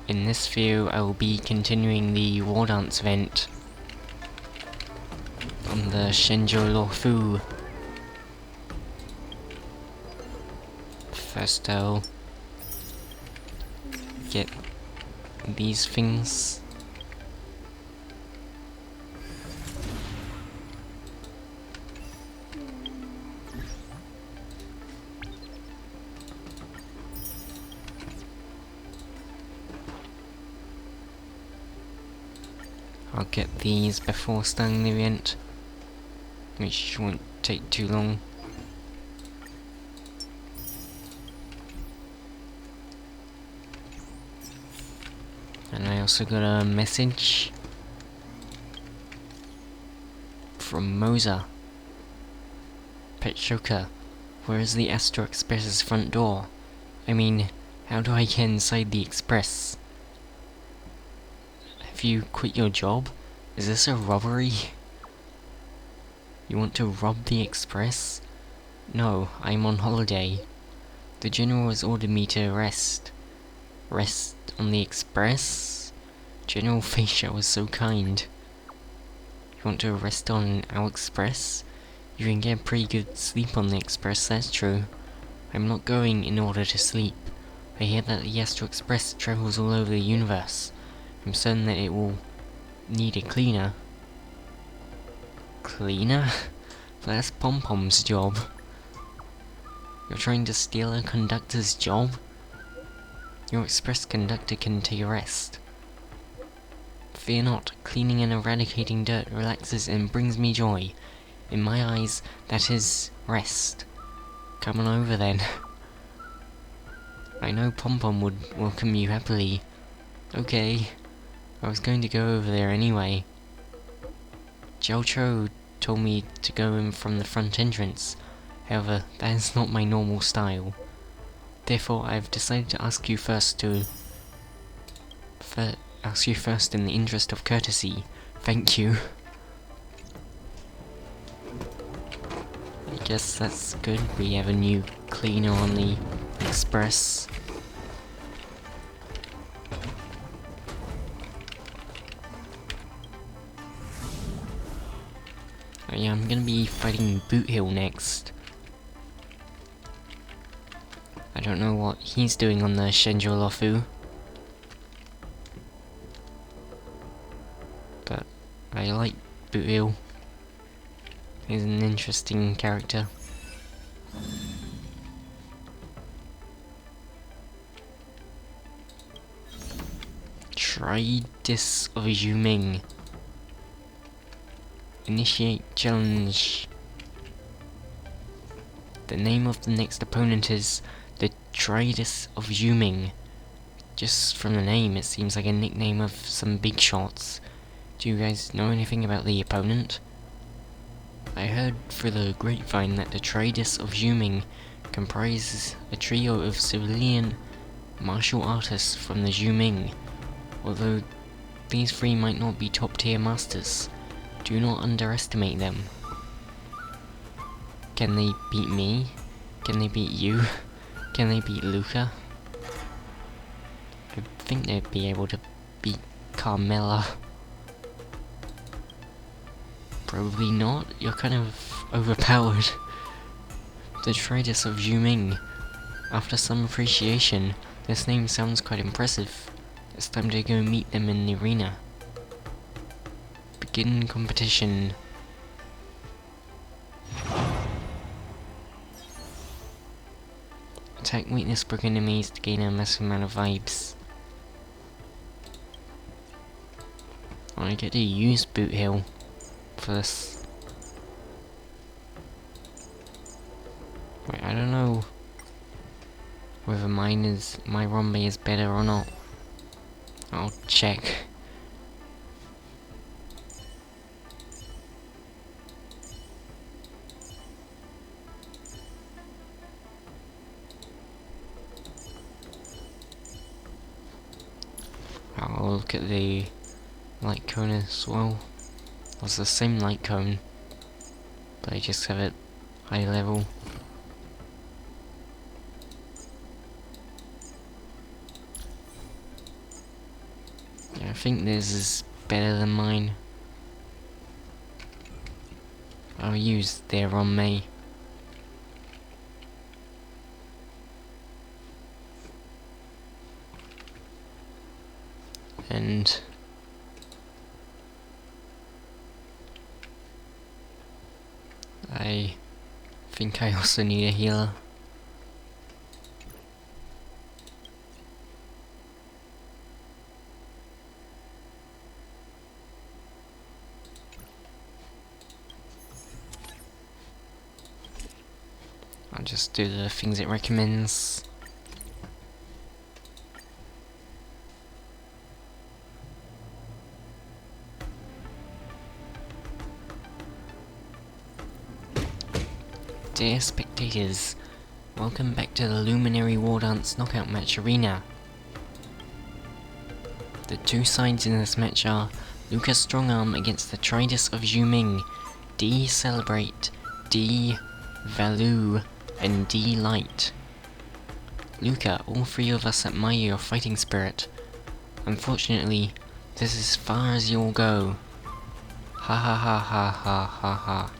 In this video, I will be continuing the Wardance event on the Shenjo. First, I'll get these things. I'll get these before starting the event, which won't take too long. And I also got a message from Moza. Patchsoka, where is the Astro Express's front door? I mean, how do I get inside the Express? Have you quit your job? Is this a robbery? You want to rob the Express? No, I'm on holiday. The General has ordered me to rest. Rest on the Express? General Facia was so kind. You want to rest on our Express? You can get pretty good sleep on the Express, that's true. I'm not going in order to sleep. I hear that the Astro Express travels all over the universe. I'm certain that it will need a cleaner. Cleaner? That's Pom-Pom's job. You're trying to steal a conductor's job? Your express conductor can take a rest. Fear not, cleaning and eradicating dirt relaxes and brings me joy. In my eyes, that is rest. Come on over then. I know Pom-Pom would welcome you happily. Okay. I was going to go over there anyway. Jiao told me to go in from the front entrance. However, that is not my normal style. Therefore, I've decided to ask you first in the interest of courtesy. Thank you. I guess that's good. We have a new cleaner on the Express. Oh yeah, I'm gonna be fighting Boothill next. I don't know what he's doing on the Shenjo. But I like Boothill. He's an interesting character. Try this of Yuming. Initiate challenge. The name of the next opponent is the Tridus of Yuming. Just from the name, it seems like a nickname of some big shots. Do you guys know anything about the opponent? I heard through the grapevine that the Tridus of Yuming comprises a trio of civilian martial artists from the Yuming. Although these three might not be top-tier masters, do not underestimate them. Can they beat me? Can they beat you? Can they beat Luca? I think they'd be able to beat Carmela. Probably not, you're kind of overpowered. The Tridus of Yuming. After some appreciation, this name sounds quite impressive. It's time to go meet them in the arena. Begin competition. Attack weakness-broken enemies to gain a massive amount of vibes. I get to use Boothill for this. Wait, I don't know whether my Rombe is better or not. I'll check. I'll look at the light cone as well. It's the same light cone, but I just have it high level. think this is better than mine. I'll use their on me. And I think I also need a healer. I'll just do the things it recommends. Dear spectators, welcome back to the Luminary Wardance knockout match arena. The two sides in this match are Luca Strongarm against the Tridus of Zhuming, D Celebrate, D Value, and D Light. Luca, all three of us admire your fighting spirit. Unfortunately, this is as far as you'll go. Ha ha ha ha ha ha ha.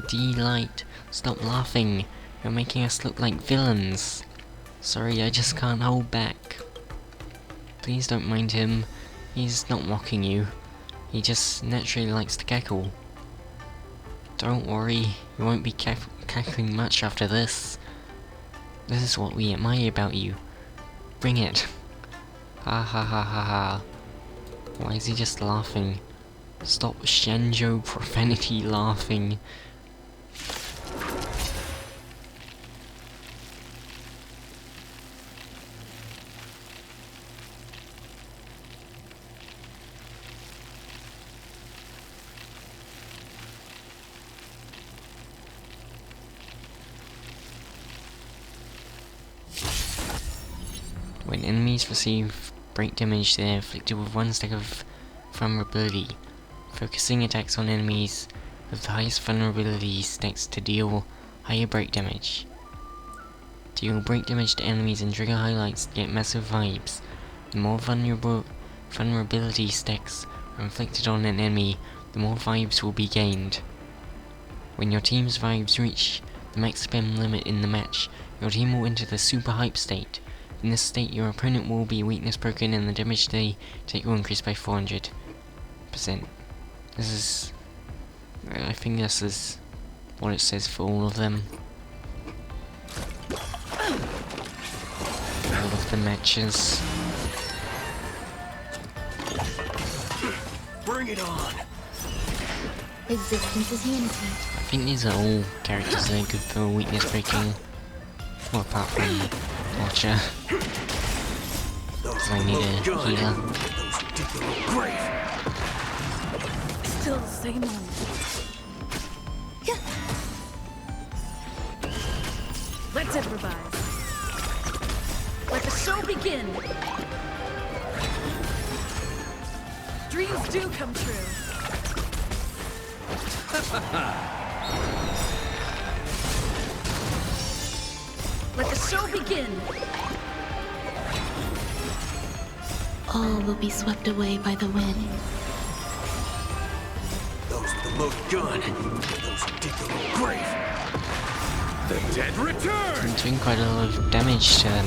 D Light, stop laughing. You're making us look like villains. Sorry, I just can't hold back. Please don't mind him. He's not mocking you. He just naturally likes to cackle. Don't worry, you won't be cackling much after this. This is what we admire about you. Bring it. Ha ha ha ha ha. Why is he just laughing? Stop Shanjo profanity laughing. When enemies receive break damage, they are afflicted with 1 stack of vulnerability. Focusing attacks on enemies with the highest vulnerability stacks to deal higher break damage. Deal break damage to enemies and trigger highlights to get massive vibes. The more vulnerability stacks are inflicted on an enemy, the more vibes will be gained. When your team's vibes reach the max spam limit in the match, your team will enter the super hype state. In this state, your opponent will be weakness broken and the damage they take will increase by 400%. This is... I think this is what it says for all of them. All of the matches. Bring it on! Existence is unity. I think these are all characters that are good for weakness breaking. Well, apart from Watcher. Because I need a healer. Still the same one. Let's improvise. Let the show begin. Dreams do come true. Let the show begin. All will be swept away by the wind. Those with the most gun, those who dig their own grave. The dead return! I'm doing quite a lot of damage to them.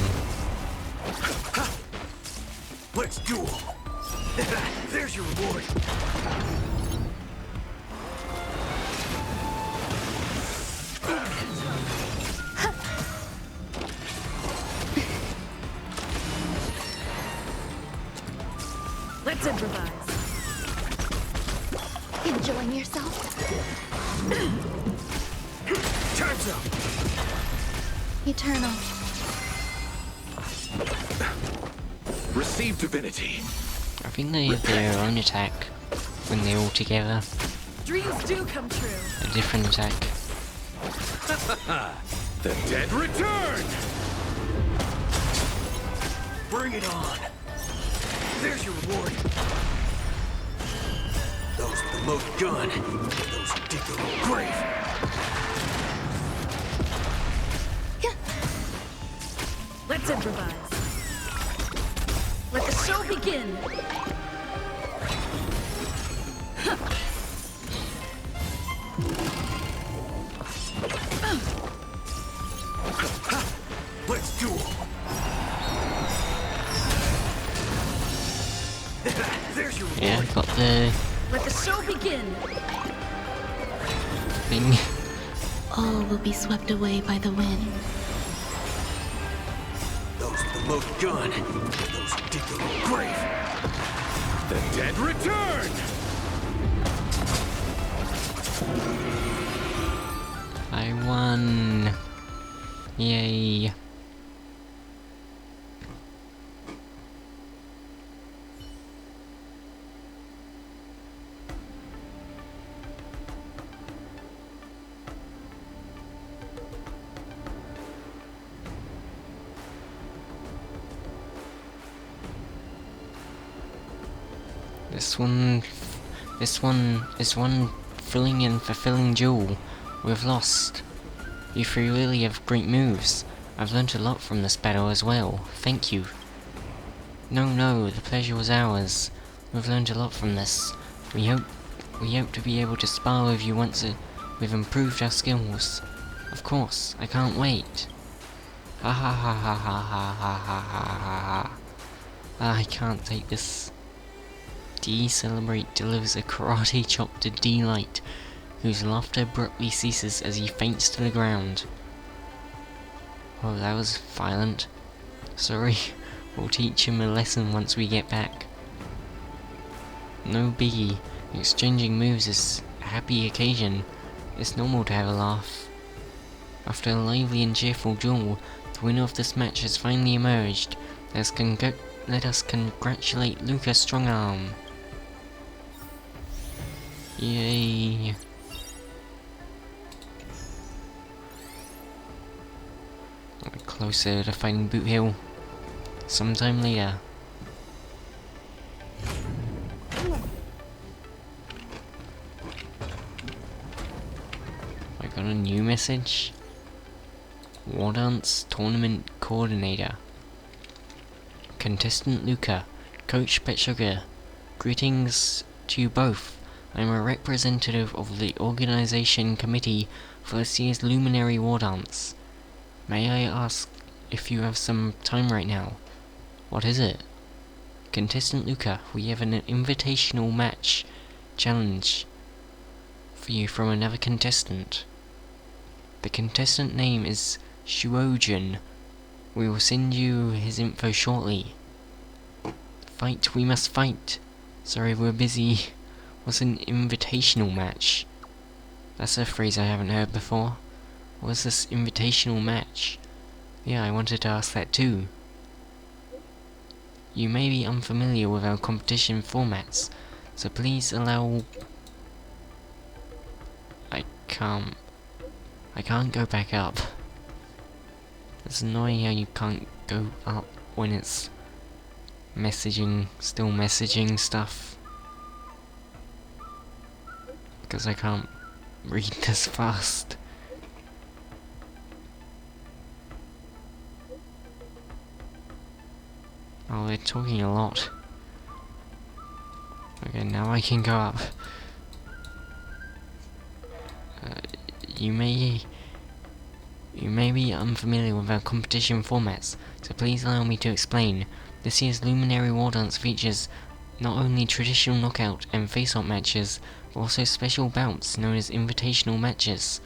Let's duel. There's your reward. Let's improvise. Enjoying yourself? Time's up. Eternal. Receive divinity. I think they have their own attack when they're all together. Dreams do come true. A different attack. The dead return! Bring it on. There's your reward. Those with the most gun, those who dig their own grave. Let's improvise. Let the show begin. Let's duel. There's your Yeah, reward. got the Let the show begin. thing. All will be swept away by the wind. Those with the loaded gun. Those who dig their own grave. The dead return! I won. Yay. This one thrilling and fulfilling duel we've lost. You three really have great moves. I've learnt a lot from this battle as well. Thank you. No, the pleasure was ours. We've learned a lot from this. We hope to be able to spar with you once we've improved our skills. Of course, I can't wait. Ha ha ha ha ha ha ha ha ha ha. I can't take this. Decelerate delivers a karate chop to D-Light, whose laughter abruptly ceases as he faints to the ground. Oh, that was violent. Sorry, we'll teach him a lesson once we get back. No biggie, exchanging moves is a happy occasion. It's normal to have a laugh. After a lively and cheerful duel, the winner of this match has finally emerged. Let us congratulate Luca Strongarm. Yay. We're closer to fighting Boot Hill. Sometime later. I got a new message. Wardance Tournament Coordinator. Contestant Luca, Coach Patchsoka, greetings to you both. I'm a representative of the organization committee for this year's Luminary Wardance. May I ask if you have some time right now? What is it? Contestant Luca, we have an invitational match challenge for you from another contestant. The contestant name is Shuojin. We will send you his info shortly. Fight, we must fight. Sorry, we're busy. What's an invitational match? That's a phrase I haven't heard before. What's this invitational match? Yeah, I wanted to ask that too. You may be unfamiliar with our competition formats, so please allow... I can't go back up. It's annoying how you can't go up when it's still messaging stuff. Because I can't read this fast. Oh, they're talking a lot. Okay, now I can go up. You may be unfamiliar with our competition formats, so please allow me to explain. This year's Luminary Wardance features not only traditional knockout and face-off matches, but also special bouts known as invitational matches.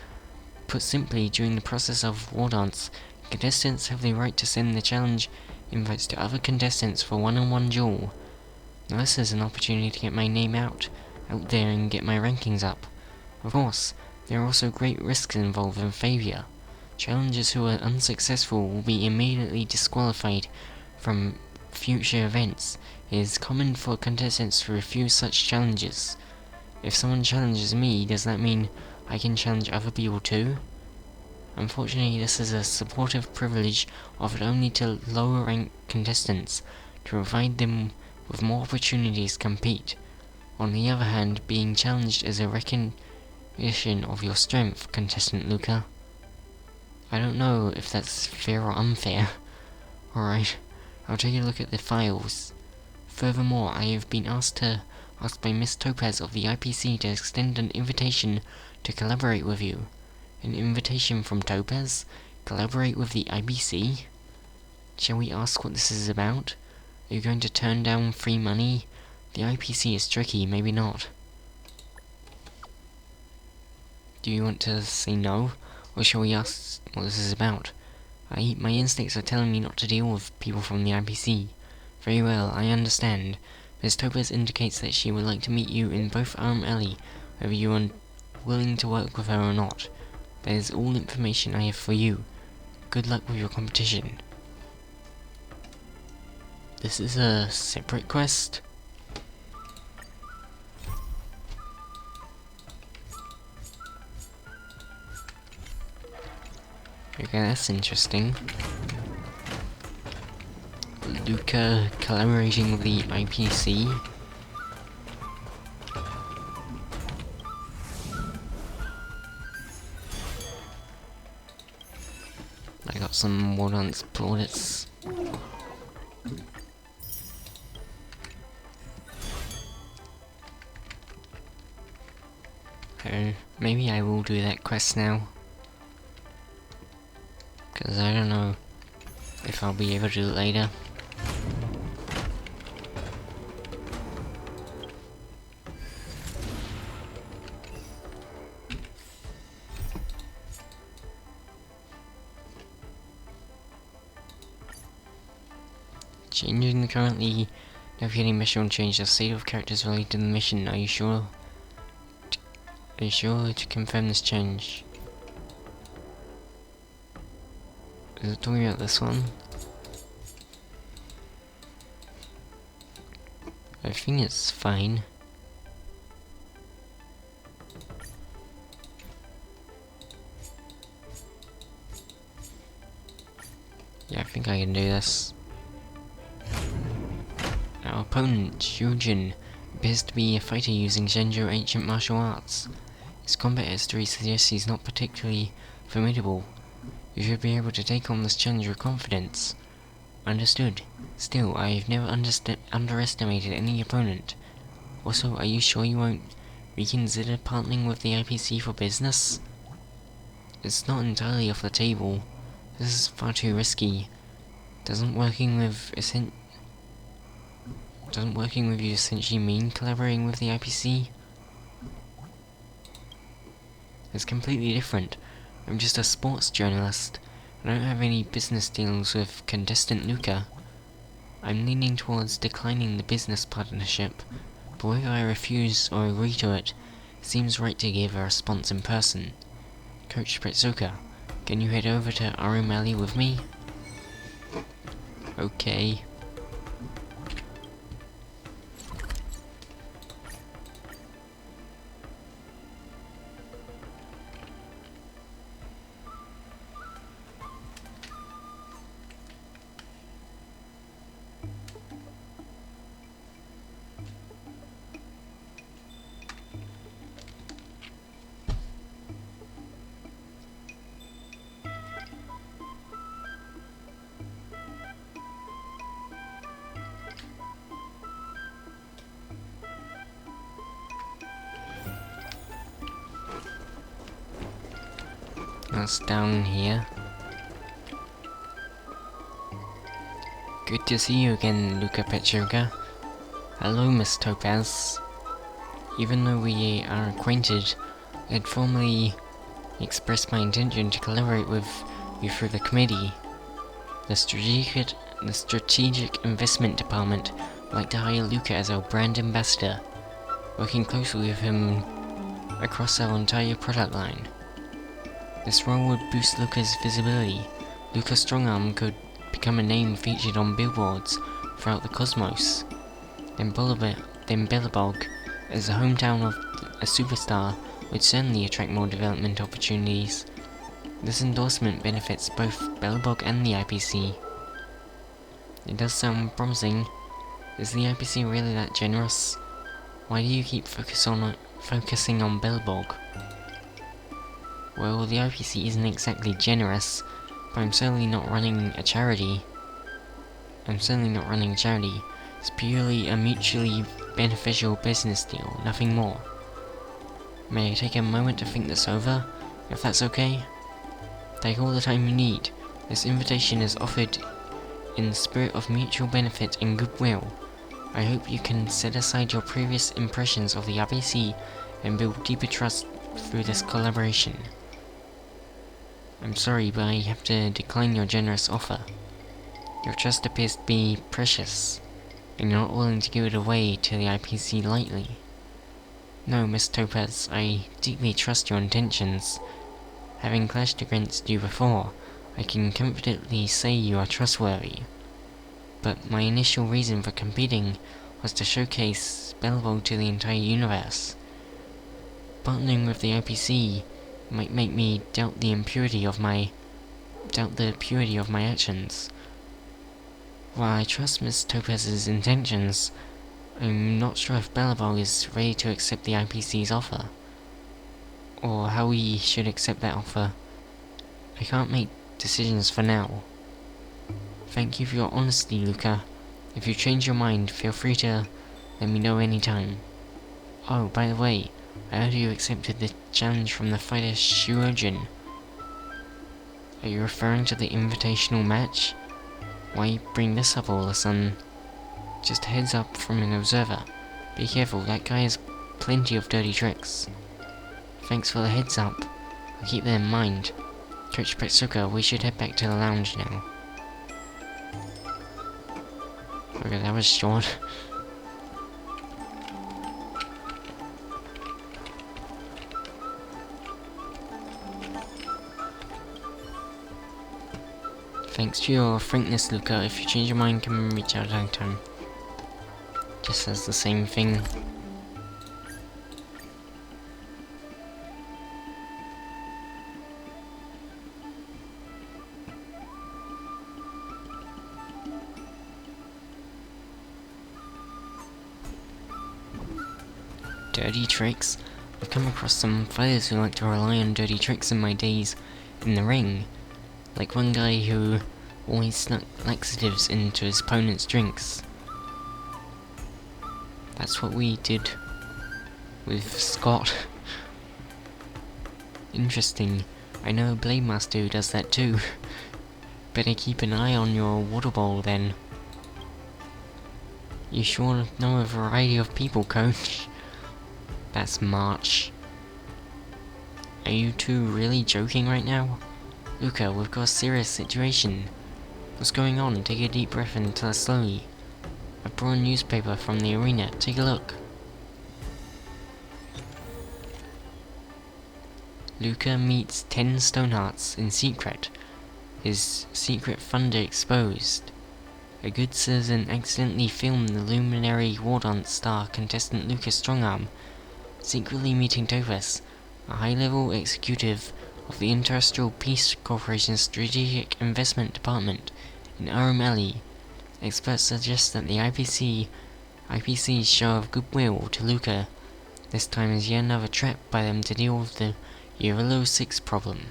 Put simply, during the process of Wardance, contestants have the right to send the challenge invites to other contestants for one-on-one duel. Now this is an opportunity to get my name out there and get my rankings up. Of course, there are also great risks involved in failure. Challengers who are unsuccessful will be immediately disqualified from future events. It is common for contestants to refuse such challenges. If someone challenges me, does that mean I can challenge other people too? Unfortunately, this is a supportive privilege offered only to lower ranked contestants, to provide them with more opportunities to compete. On the other hand, being challenged is a recognition of your strength, contestant Luca. I don't know if that's fair or unfair. Alright, I'll take a look at the files. Furthermore, I have been asked by Miss Topaz of the IPC to extend an invitation to collaborate with you. An invitation from Topaz? Collaborate with the IPC? Shall we ask what this is about? Are you going to turn down free money? The IPC is tricky, maybe not. Do you want to say no? Or shall we ask what this is about? My instincts are telling me not to deal with people from the IPC. Very well, I understand. Ms. Topaz indicates that she would like to meet you in both Arm Alley, whether you are willing to work with her or not. That is all information I have for you. Good luck with your competition. This is a separate quest? Okay, that's interesting. Luca collaborating with the IPC. I got some Wardance plaudits. Maybe I will do that quest now. Because I don't know if I'll be able to do it later. Changing the currently navigating mission will change the state of characters related to the mission. Are you sure? Are you sure to confirm this change? Is it talking about this one? I think it's fine. Yeah, I think I can do this. Our opponent, Shujin, appears to be a fighter using Zhenjo ancient martial arts. His combat history suggests he's not particularly formidable. You should be able to take on this challenge with confidence. Understood. Still, I've never underestimated any opponent. Also, are you sure you won't reconsider partnering with the IPC for business? It's not entirely off the table. This is far too risky. Doesn't working with you essentially mean collaborating with the IPC? It's completely different. I'm just a sports journalist. I don't have any business dealings with contestant Luca. I'm leaning towards declining the business partnership, but whether I refuse or agree to it, it seems right to give a response in person. Coach Patchsoka, can you head over to Arumali with me? Okay. That's down here. Good to see you again, Luca Patchsoka. Hello, Miss Topaz. Even though we are acquainted, I had formally expressed my intention to collaborate with you through the committee. The Strategic Investment Department would like to hire Luca as our brand ambassador, working closely with him across our entire product line. This role would boost Luca's visibility. Luca's Strongarm could become a name featured on billboards throughout the cosmos. Then Bellabog, as the hometown of a superstar, would certainly attract more development opportunities. This endorsement benefits both Bellabog and the IPC. It does sound promising. Is the IPC really that generous? Why do you keep focusing on Bellabog? Well, the IPC isn't exactly generous, but I'm certainly not running a charity. It's purely a mutually beneficial business deal, nothing more. May I take a moment to think this over, if that's okay? Take all the time you need. This invitation is offered in the spirit of mutual benefit and goodwill. I hope you can set aside your previous impressions of the IPC and build deeper trust through this collaboration. I'm sorry, but I have to decline your generous offer. Your trust appears to be precious, and you're not willing to give it away to the IPC lightly. No, Miss Topaz, I deeply trust your intentions. Having clashed against you before, I can confidently say you are trustworthy. But my initial reason for competing was to showcase Belleville to the entire universe. Partnering with the IPC might make me doubt the purity of my actions. While I trust Miss Topaz's intentions, I'm not sure if Belleville is ready to accept the IPC's offer, or how we should accept that offer. I can't make decisions for now. Thank you for your honesty, Luca. If you change your mind, feel free to let me know anytime. Oh, by the way, I heard you accepted the challenge from the fighter Shuojin. Are you referring to the invitational match? Why bring this up all of a sudden? Just a heads up from an observer. Be careful, that guy has plenty of dirty tricks. Thanks for the heads up. I'll keep that in mind. Coach Patchsoka, we should head back to the lounge now. Okay, that was short. Thanks to your frankness, Luca. If you change your mind, come and reach out anytime. Just says the same thing. Dirty tricks? I've come across some fighters who like to rely on dirty tricks in my days in the ring. Like one guy who always snuck laxatives into his opponent's drinks. That's what we did with Scott. Interesting. I know a Blade Master who does that too. Better keep an eye on your water bowl then. You sure know a variety of people, Coach. That's March. Are you two really joking right now? Luca, we've got a serious situation. What's going on? Take a deep breath and tell us slowly. I brought a newspaper from the arena. Take a look. Luca meets 10 Stonehearts in secret. His secret funder exposed. A good citizen accidentally filmed the Luminary Wardance star contestant Luca Strongarm secretly meeting Topaz, a high-level executive of the Interstellar Peace Corporation's Strategic Investment Department in Arum Alley. Experts suggest that the IPC's show of goodwill to Luca this time is yet another trap by them to deal with the Eurilo 6 problem.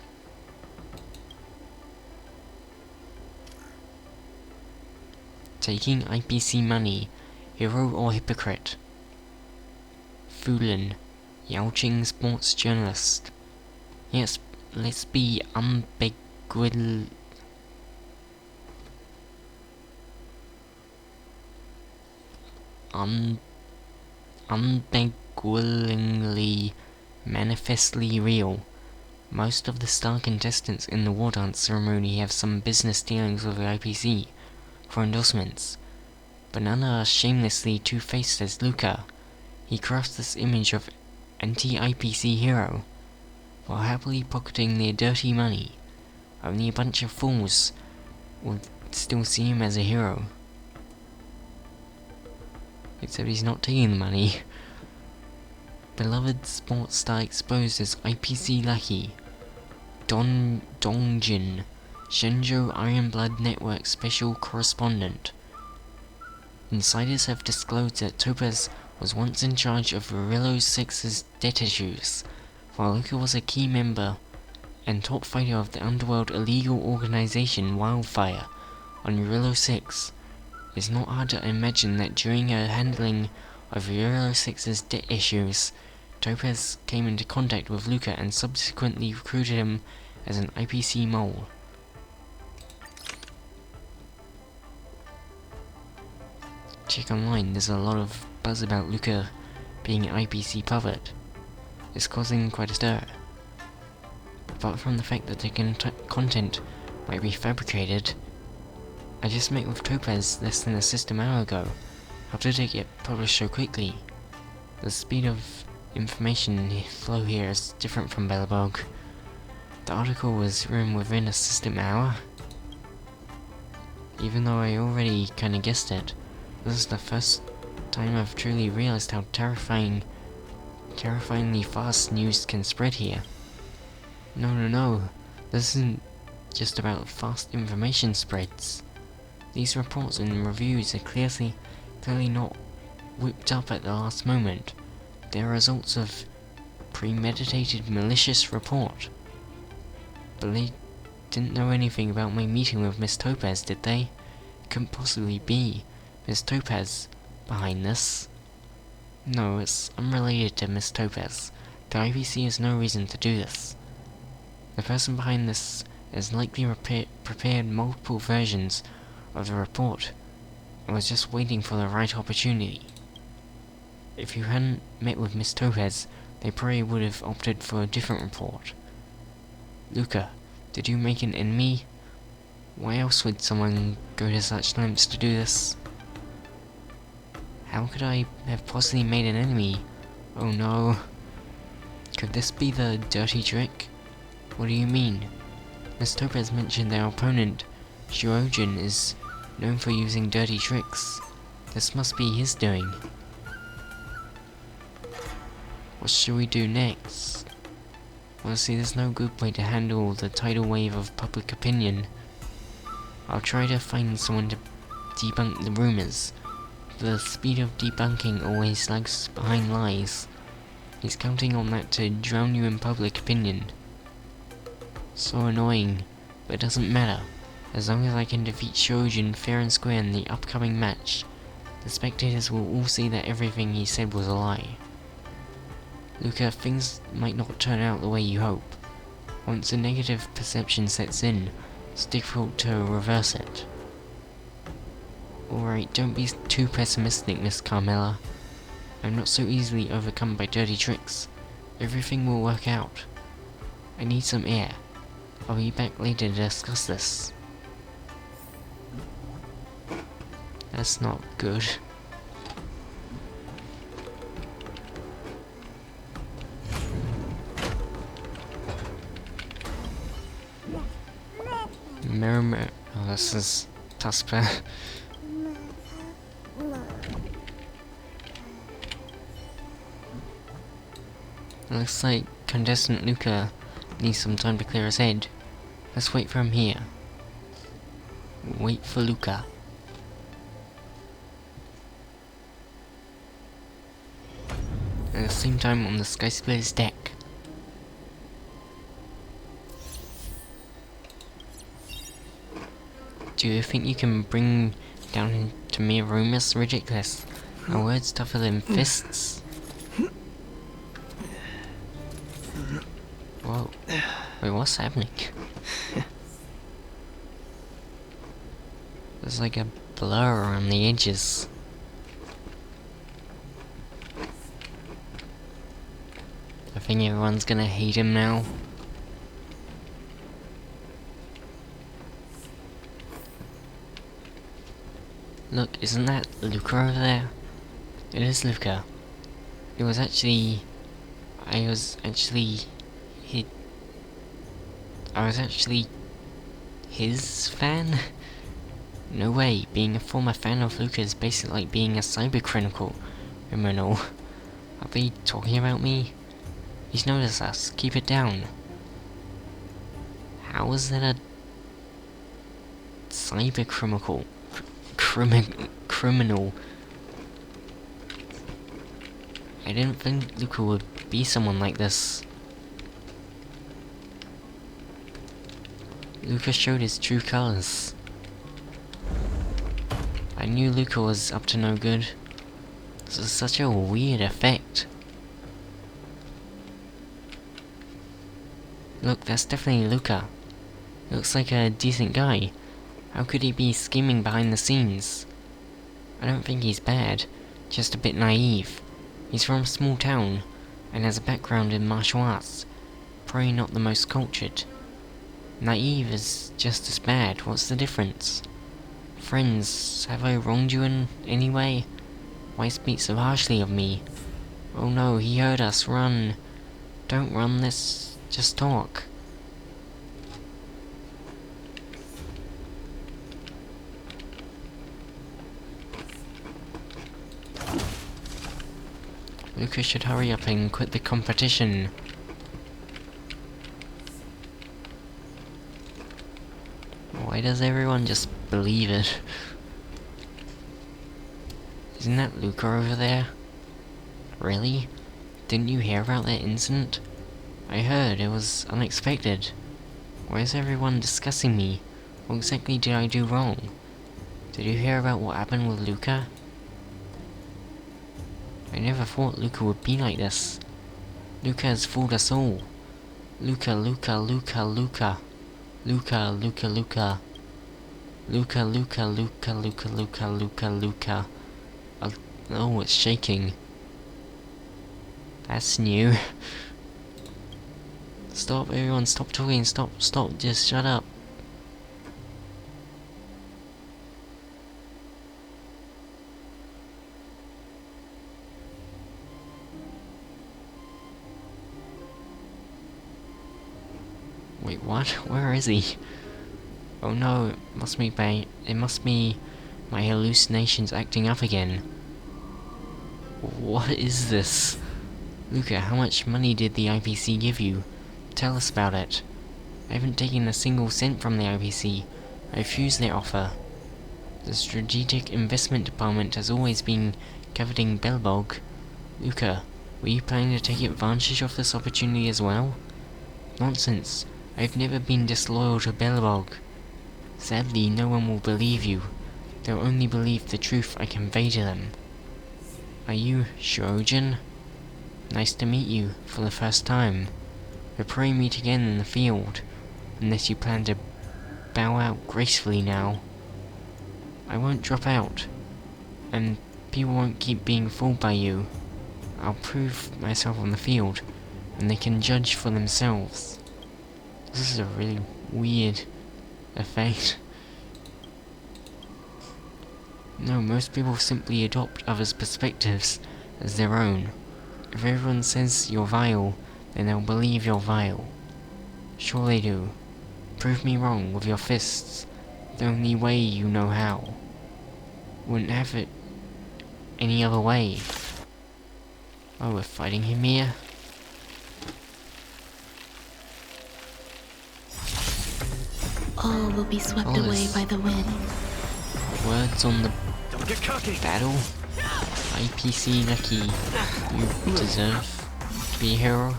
Taking IPC money, hero or hypocrite? Fulin, Yaoqing sports journalist. Yes, let's be unbegwillingly, manifestly real. Most of the star contestants in the Wardance ceremony have some business dealings with the IPC for endorsements, but none are shamelessly two-faced as Luca. He crafts this image of anti-IPC hero, while happily pocketing their dirty money. Only a bunch of fools would still see him as a hero. Except he's not taking the money. Beloved sports star exposed as IPC lackey. Dongjin, Shenzhou Ironblood Network special correspondent. Insiders have disclosed that Topaz was once in charge of Eurilo 6's debt issues, while Luca was a key member and top fighter of the underworld illegal organization Wildfire on Eurilo 6. It's not hard to imagine that during her handling of Euro 6's debt issues, Topaz came into contact with Luca and subsequently recruited him as an IPC mole. Check online, there's a lot of buzz about Luca being an IPC puppet. It's causing quite a stir. Apart from the fact that the content might be fabricated, I just met with Topaz less than a system hour ago. How did it get published so quickly? The speed of information flow here is different from Belobog. The article was written within a system hour? Even though I already kinda guessed it, this is the first time I've truly realized how terrifyingly fast news can spread here. No, this isn't just about fast information spreads. These reports and reviews are clearly not whipped up at the last moment. They're results of premeditated malicious report. But they didn't know anything about my meeting with Miss Topaz, did they? Couldn't possibly be Miss Topaz behind this. No, it's unrelated to Miss Topaz. The IPC has no reason to do this. The person behind this has likely prepared multiple versions of the report and was just waiting for the right opportunity. If you hadn't met with Miss Topaz, they probably would have opted for a different report. Luca, did you make an enemy? Why else would someone go to such lengths to do this? How could I have possibly made an enemy? Oh no. Could this be the dirty trick? What do you mean? Miss Topaz mentioned their opponent, Shirojin, is known for using dirty tricks. This must be his doing. What should we do next? Honestly, there's no good way to handle the tidal wave of public opinion. I'll try to find someone to debunk the rumors. The speed of debunking always lags behind lies. He's counting on that to drown you in public opinion. So annoying, but it doesn't matter. As long as I can defeat Shojin fair and square in the upcoming match, the spectators will all see that everything he said was a lie. Luca, things might not turn out the way you hope. Once a negative perception sets in, it's difficult to reverse it. Alright, don't be too pessimistic, Miss Carmela. I'm not so easily overcome by dirty tricks. Everything will work out. I need some air. I'll be back later to discuss this. That's not good. Mirror. Oh, this is Tusper. Looks like contestant Luca needs some time to clear his head. Let's wait for him here. Wait for Luca. At the same time on the Sky Splitter's deck. Do you think you can bring down to mere rumors? Ridiculous. Are words tougher than fists? Whoa. Wait, what's happening? There's like a blur around the edges. I think everyone's gonna hate him now. Look, isn't that Luca over there? It is Luca. I was actually his fan? No way, being a former fan of Luca is basically like being a cybercriminal. Are they talking about me? He's noticed us, keep it down. How is that a cybercriminal? Criminal. I didn't think Luca would be someone like this. Luca showed his true colors. I knew Luca was up to no good. This is such a weird effect. Look, that's definitely Luca. Looks like a decent guy. How could he be scheming behind the scenes? I don't think he's bad, just a bit naive. He's from a small town, and has a background in martial arts. Probably not the most cultured. Naive is just as bad, what's the difference? Friends, have I wronged you in any way? Why speak so harshly of me? Oh no, he heard us, run! Don't run, let's just talk. Lucas should hurry up and quit the competition. Why does everyone just believe it? Isn't that Luca over there? Really? Didn't you hear about that incident? I heard, it was unexpected. Why is everyone discussing me? What exactly did I do wrong? Did you hear about what happened with Luca? I never thought Luca would be like this. Luca has fooled us all. Luca, Luca, Luca, Luca. Luca, Luca, Luca. Luca, Luca, Luca, Luca, Luca, Luca, Luca. Oh, it's shaking. That's new. Stop, everyone, stop talking, stop, just shut up. Wait, what? Where is he? Oh no, it must be my hallucinations acting up again. What is this? Luca, how much money did the IPC give you? Tell us about it. I haven't taken a single cent from the IPC. I refuse their offer. The Strategic Investment Department has always been coveting Belbog. Luca, were you planning to take advantage of this opportunity as well? Nonsense. I've never been disloyal to Belbog. Sadly, no one will believe you. They'll only believe the truth I convey to them. Are you Shojin? Nice to meet you, for the first time. We'll probably meet again in the field, unless you plan to bow out gracefully now. I won't drop out, and people won't keep being fooled by you. I'll prove myself on the field, and they can judge for themselves. This is a really weird effect. No, most people simply adopt others' perspectives as their own. If everyone says you're vile, then they'll believe you're vile. Sure they do. Prove me wrong with your fists, the only way you know how. Wouldn't have it any other way. Oh, we're fighting him here? All will be swept away by the wind. Words on the Don't get cocky. battle? IPC Lucky, you deserve to be a hero?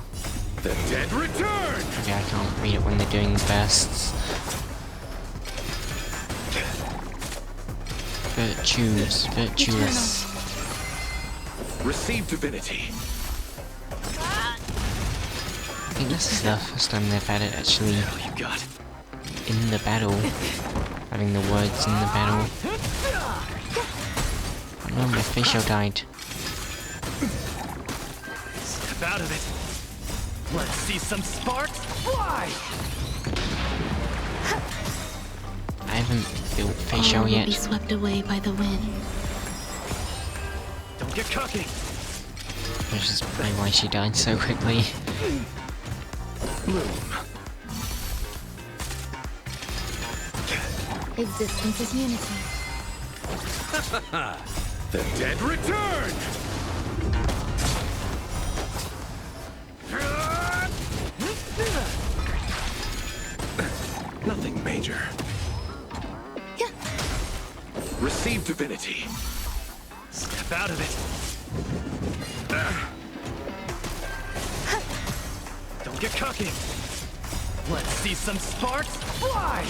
The dead return! Okay, I can't read it when they're doing bursts. Virtuous. Receive divinity. I think this is the first time they've had it actually What you got? in the battle. Having the words in the battle. Oh no, my facial died. Step out of it. Let's see some sparks fly! I haven't built facial All will yet. be swept away by the wind. Don't get cocky. Which is probably why she died so quickly. Bloom. Existence is unity. The dead return! Nothing major. Receive divinity. Step out of it. Don't get cocky. Let's see some sparks fly!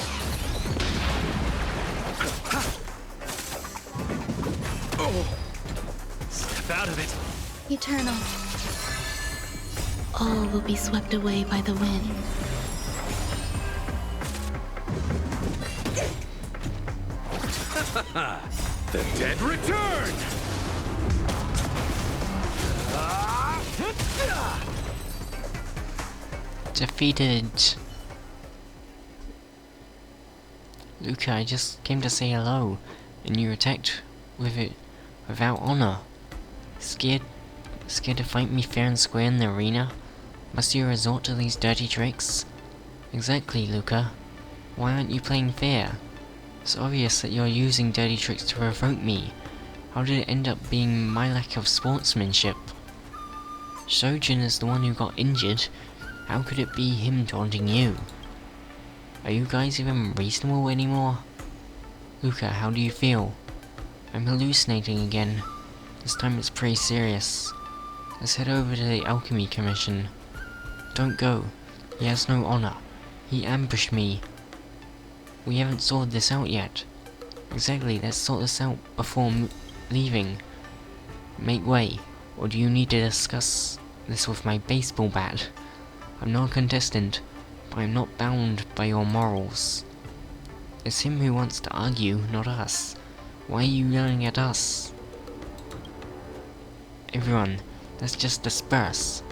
Step out of it. Eternal. All will be swept away by the wind. The dead return! Defeated. Luca, I just came to say hello, and you attacked with it without honor. Scared to fight me fair and square in the arena? Must you resort to these dirty tricks? Exactly, Luca. Why aren't you playing fair? It's obvious that you're using dirty tricks to provoke me. How did it end up being my lack of sportsmanship? Shojin is the one who got injured. How could it be him taunting you? Are you guys even reasonable anymore? Luca, how do you feel? I'm hallucinating again. This time it's pretty serious. Let's head over to the Alchemy Commission. Don't go. He has no honor. He ambushed me. We haven't sorted this out yet. Exactly, let's sort this out before leaving. Make way, or do you need to discuss this with my baseball bat? I'm not a contestant, but I'm not bound by your morals. It's him who wants to argue, not us. Why are you yelling at us? Everyone, let's just disperse.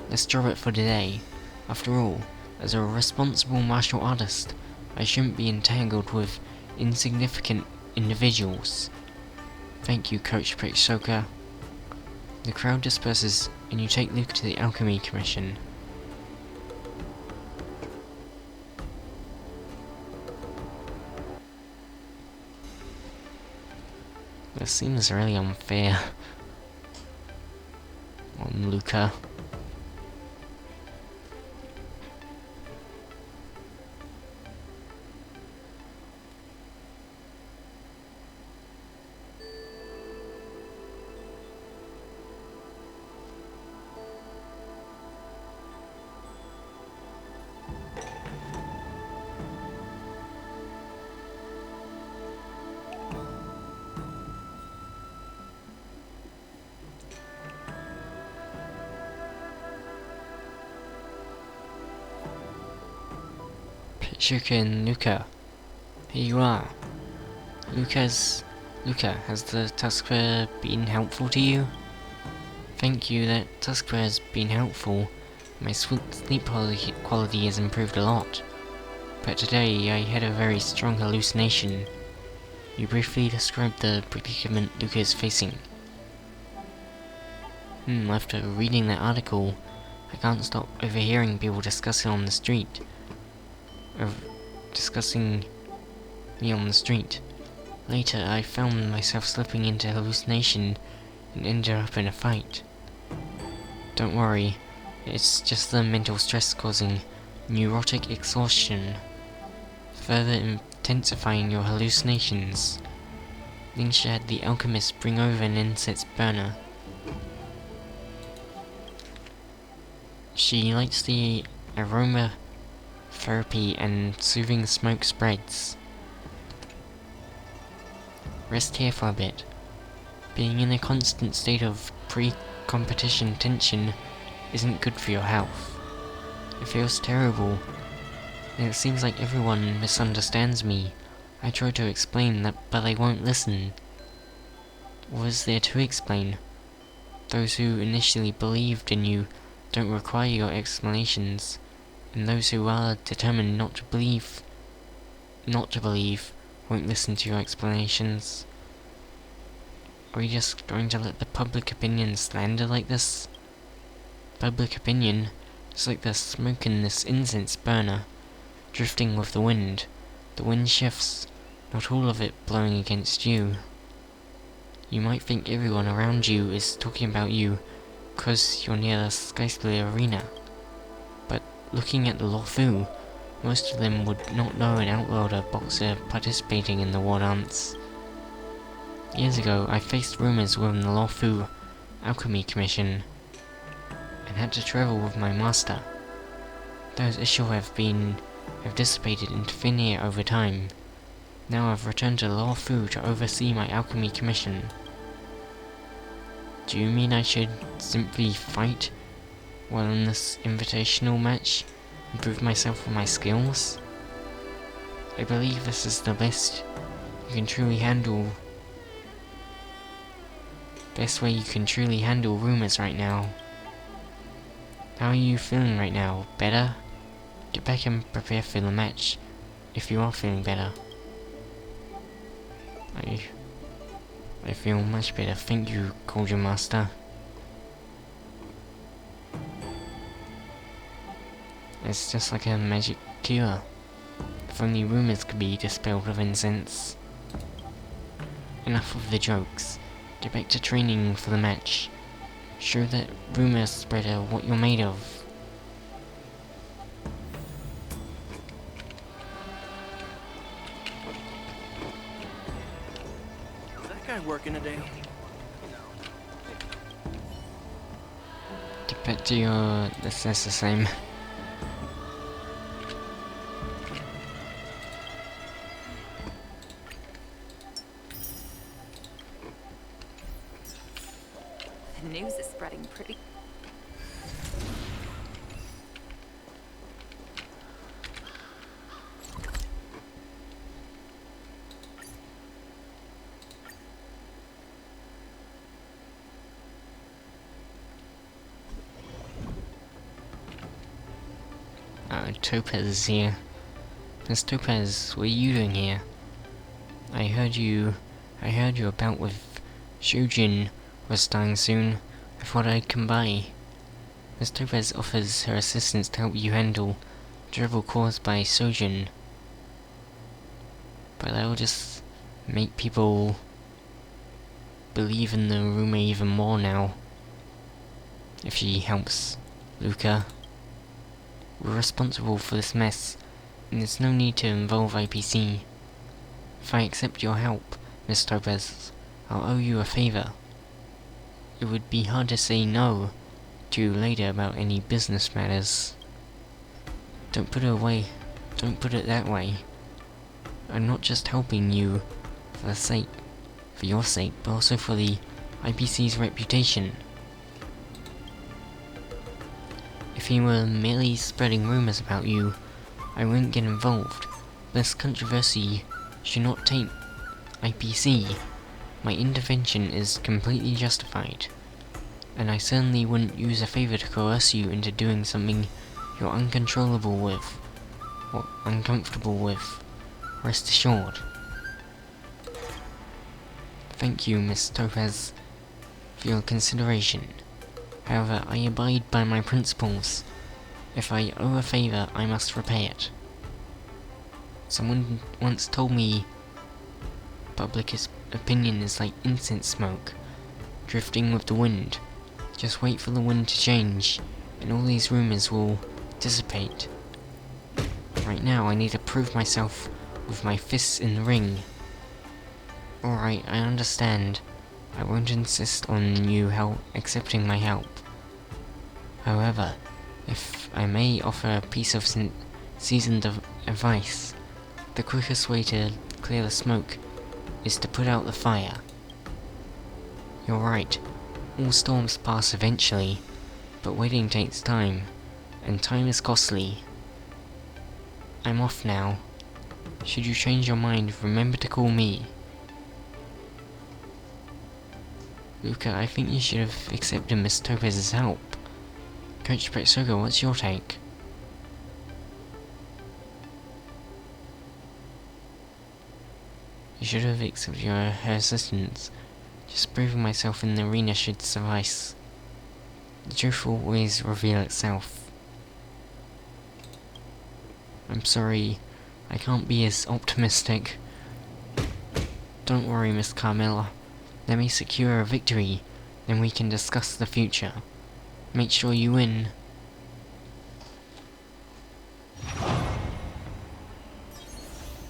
Let's drop it for today. After all, as a responsible martial artist, I shouldn't be entangled with insignificant individuals. Thank you, Coach Patchsoka. The crowd disperses, and you take Luke to the Alchemy Commission. This seems really unfair on Luca. Patchsoka and Luca, here you are. Luca, has the Tuskper been helpful to you? Thank you, that Tuskper has been helpful. My sleep quality has improved a lot. But today I had a very strong hallucination. You briefly described the predicament Luca is facing. After reading that article, I can't stop overhearing people discussing on the street. Discussing me on the street. Later, I found myself slipping into hallucination and ended up in a fight. Don't worry, it's just the mental stress causing neurotic exhaustion, further intensifying your hallucinations. Lingsha had the alchemist bring over an incense burner. She lights the aroma therapy and soothing smoke spreads. Rest here for a bit. Being in a constant state of pre-competition tension isn't good for your health. It feels terrible, and it seems like everyone misunderstands me. I try to explain that, but they won't listen. What is there to explain? Those who initially believed in you don't require your explanations, and those who are determined not to believe won't listen to your explanations. Are we just going to let the public opinion slander like this? Public opinion is like the smoke in this incense burner, drifting with the wind. The wind shifts, not all of it blowing against you. You might think everyone around you is talking about you because you're near the Skysplay Arena. But looking at the Lawfu, most of them would not know an outlander boxer participating in the Wardance. Years ago, I faced rumors within the Lawfu Alchemy Commission, and had to travel with my master. Those issues have dissipated into thin air over time. Now I've returned to Lawfu to oversee my Alchemy Commission. Do you mean I should simply fight while in this invitational match and prove myself with my skills? I believe this is the best you can truly handle. Best way you can truly handle rumors right now. How are you feeling right now? Better? Get back and prepare for the match if you are feeling better. I feel much better, thank you, Cauldron Master. It's just like a magic cure. If only rumors could be dispelled with incense. Enough of the jokes. Get back to training for the match. Show that rumor spreader what you're made of. Is that guy working today? Get back to your... that's the same. The news is spreading pretty. Topaz is here. Miss Topaz, what are you doing here? I heard your bout with Shujin was starting soon. I thought I'd come by. Miss Topaz offers her assistance to help you handle trouble caused by Sojin. But that'll just make people believe in the rumor even more now. If she helps Luca. We're responsible for this mess, and there's no need to involve IPC. If I accept your help, Miss Topaz, I'll owe you a favor. It would be hard to say no to you later about any business matters. Don't put it away. Don't put it that way. I'm not just helping you for your sake, but also for the IPC's reputation. If he were merely spreading rumors about you, I wouldn't get involved. This controversy should not taint IPC. My intervention is completely justified, and I certainly wouldn't use a favor to coerce you into doing something you're uncontrollable with, or uncomfortable with. Rest assured. Thank you, Miss Topaz, for your consideration. However, I abide by my principles. If I owe a favor, I must repay it. Someone once told me public opinion is like incense smoke, drifting with the wind. Just wait for the wind to change, and all these rumors will dissipate. Right now, I need to prove myself with my fists in the ring. Alright, I understand. I won't insist on you accepting my help. However, if I may offer a piece of seasoned advice, the quickest way to clear the smoke is to put out the fire. You're right, all storms pass eventually, but waiting takes time, and time is costly. I'm off now. Should you change your mind, remember to call me. Luca, I think you should have accepted Miss Topaz's help. Coach Patchsoka, what's your take? You should have accepted her assistance. Just proving myself in the arena should suffice. The truth will always reveal itself. I'm sorry, I can't be as optimistic. Don't worry, Miss Carmela. Let me secure a victory, then we can discuss the future. Make sure you win.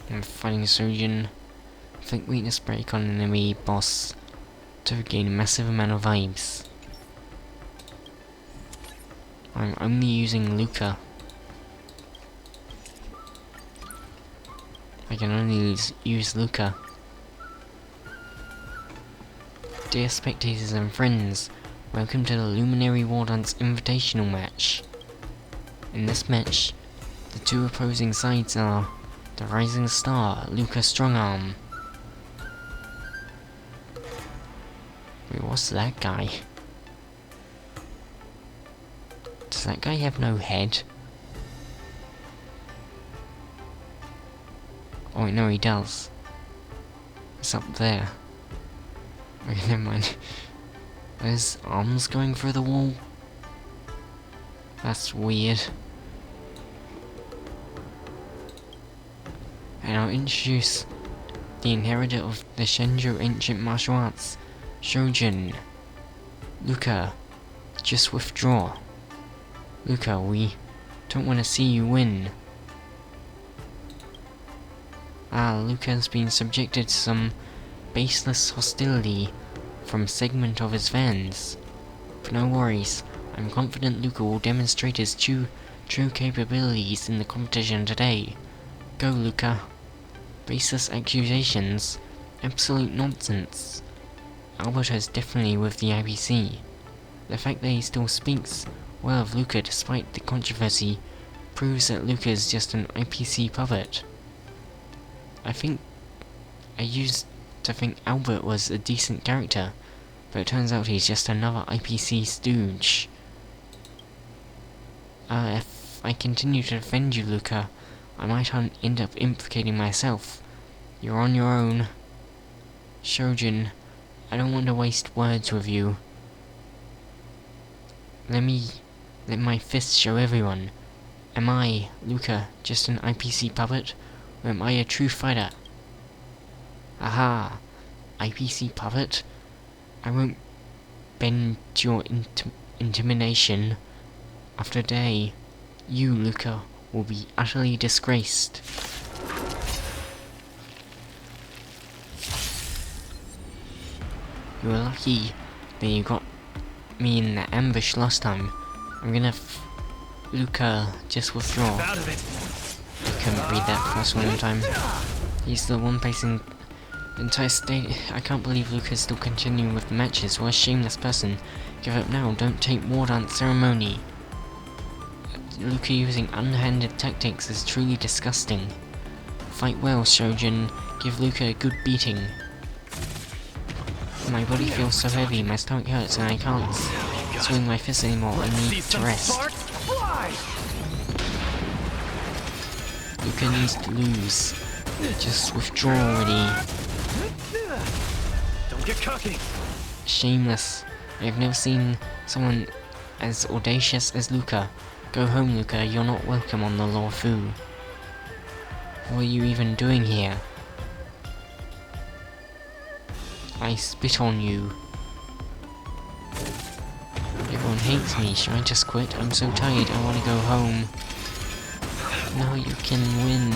I'm fighting Sojin. Flick weakness break on enemy boss to gain a massive amount of vibes. I'm only using Luca. I can only use Luca. Dear spectators and friends, welcome to the Luminary Wardance Invitational match. In this match, the two opposing sides are the rising star, Luca Strongarm. Wait, what's that guy? Does that guy have no head? Oh wait, no he does. It's up there. Okay, never mind. There's arms going through the wall? That's weird. And I'll introduce the inheritor of the Shenzhou ancient martial arts, Shojin. Luca, just withdraw. Luca, we don't want to see you win. Luca's been subjected to some baseless hostility from a segment of his fans. But no worries, I'm confident Luca will demonstrate his true capabilities in the competition today. Go, Luca. Baseless accusations? Absolute nonsense. Albert is definitely with the IPC. The fact that he still speaks well of Luca despite the controversy proves that Luca is just an IPC puppet. I used to think Albert was a decent character, but it turns out he's just another IPC stooge. If I continue to defend you, Luca, I might end up implicating myself. You're on your own. Shojin, I don't want to waste words with you. Let my fists show everyone. Am I, Luca, just an IPC puppet? Or am I a true fighter? Aha! IPC puppet? I won't bend to your intimidation. After today, you, Luca, will be utterly disgraced. You were lucky that you got me in the ambush last time. I'm gonna Luca, just withdraw. Out of it. I couldn't read that first one in time. He's the one placing the entire state. I can't believe Luca's still continuing with the matches. What a shameless person. Give up now, don't take Wardance ceremony. Luca using unhanded tactics is truly disgusting. Fight well, Shojin. Give Luca a good beating. My body feels so heavy, my stomach hurts and I can't swing my fists anymore. I need to rest. Luca needs to lose. Just withdraw already. Don't get cocky. Shameless. I've never seen someone as audacious as Luca. Go home, Luca, you're not welcome on the Law Fu. What are you even doing here? I spit on you. Everyone hates me, should I just quit? I'm so tired, I want to go home. No, you can win.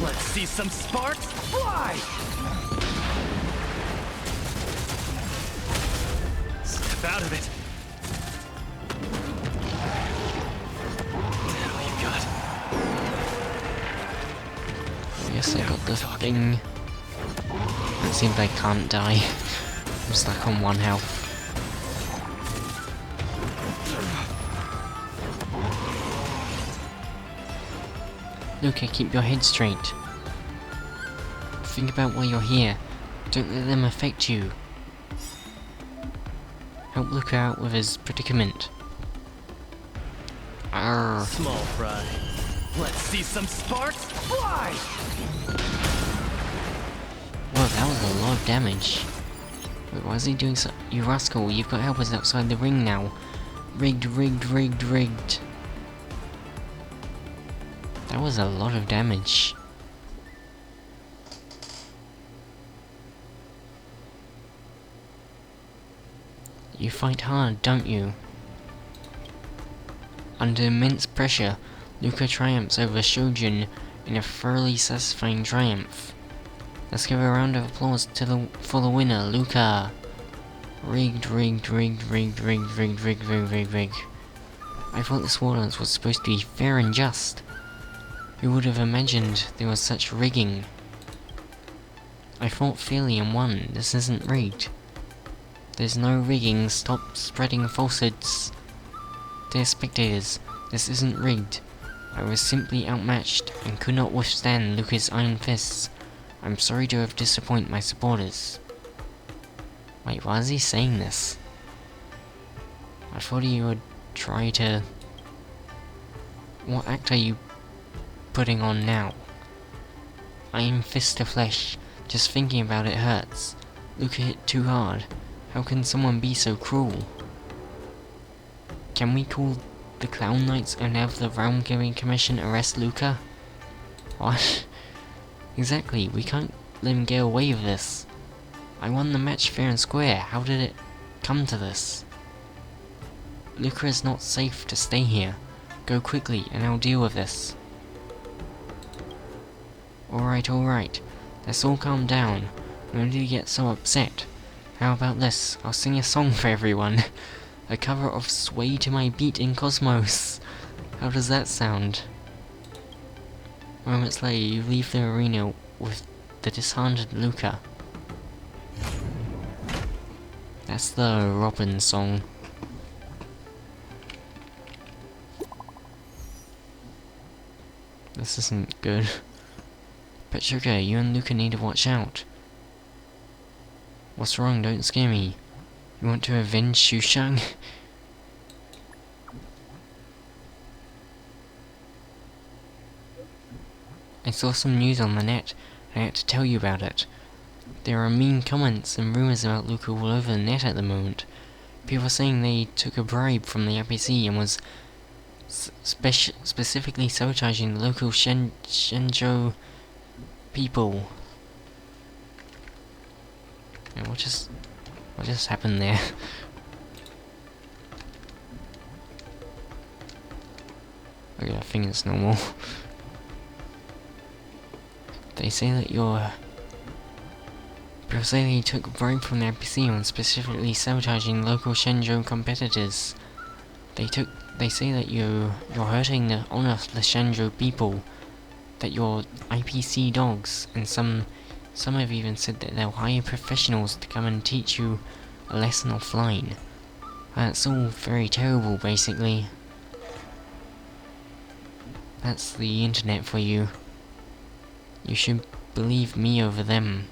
Let's see some sparks fly! Step out of it. What you got? I guess I got the thing. It seems I can't die. I'm stuck on 1 health. Luca, keep your head straight. Think about why you're here. Don't let them affect you. Help Luca out with his predicament. Arrgh. Small fry. Let's see some sparks fly! Whoa, that was a lot of damage. Wait, why is he doing so? You rascal, you've got helpers outside the ring now. Rigged, rigged, rigged, rigged. That was a lot of damage. You fight hard, don't you? Under immense pressure, Luca triumphs over Shojin in a thoroughly satisfying triumph. Let's give a round of applause for the winner, Luca! Rigged, rigged, rigged, rigged, rigged, rigged, rigged, rigged, rigged, rigged. I thought this Wardance was supposed to be fair and just. Who would have imagined there was such rigging? I fought fairly and won. This isn't rigged. There's no rigging, stop spreading falsehoods. Dear spectators, this isn't rigged. I was simply outmatched and could not withstand Luca's iron fists. I'm sorry to have disappointed my supporters. Wait, why is he saying this? I thought he would try to... What act are you putting on now? Iron fist to flesh. Just thinking about it hurts. Luca hit too hard. How can someone be so cruel? Can we call the Clown Knights and have the Realm Giving Commission arrest Luca? What? Exactly, we can't let him get away with this. I won the match fair and square. How did it come to this? Luca is not safe to stay here. Go quickly and I'll deal with this. Alright. Let's all calm down. When did you get so upset? How about this? I'll sing a song for everyone. A cover of Sway to My Beat in Cosmos. How does that sound? Moments later, you leave the arena with the disheartened Luca. That's the Robin song. This isn't good. Patchsoka, you and Luca need to watch out. What's wrong? Don't scare me. You want to avenge Shushang? I saw some news on the net. I had to tell you about it. There are mean comments and rumors about Luca all over the net at the moment. People are saying they took a bribe from the IPC and was specifically sabotaging the local Shenzhou people. Yeah, what just happened there? Okay, I think it's normal. They say that people say that you took a bribe from the NPC and specifically sabotaging local Shenzhou competitors. They say that you're hurting the honor of the Shenzhou people, that you're IPC dogs, and some have even said that they'll hire professionals to come and teach you a lesson offline. That's all very terrible, basically. That's the internet for you. You should believe me over them.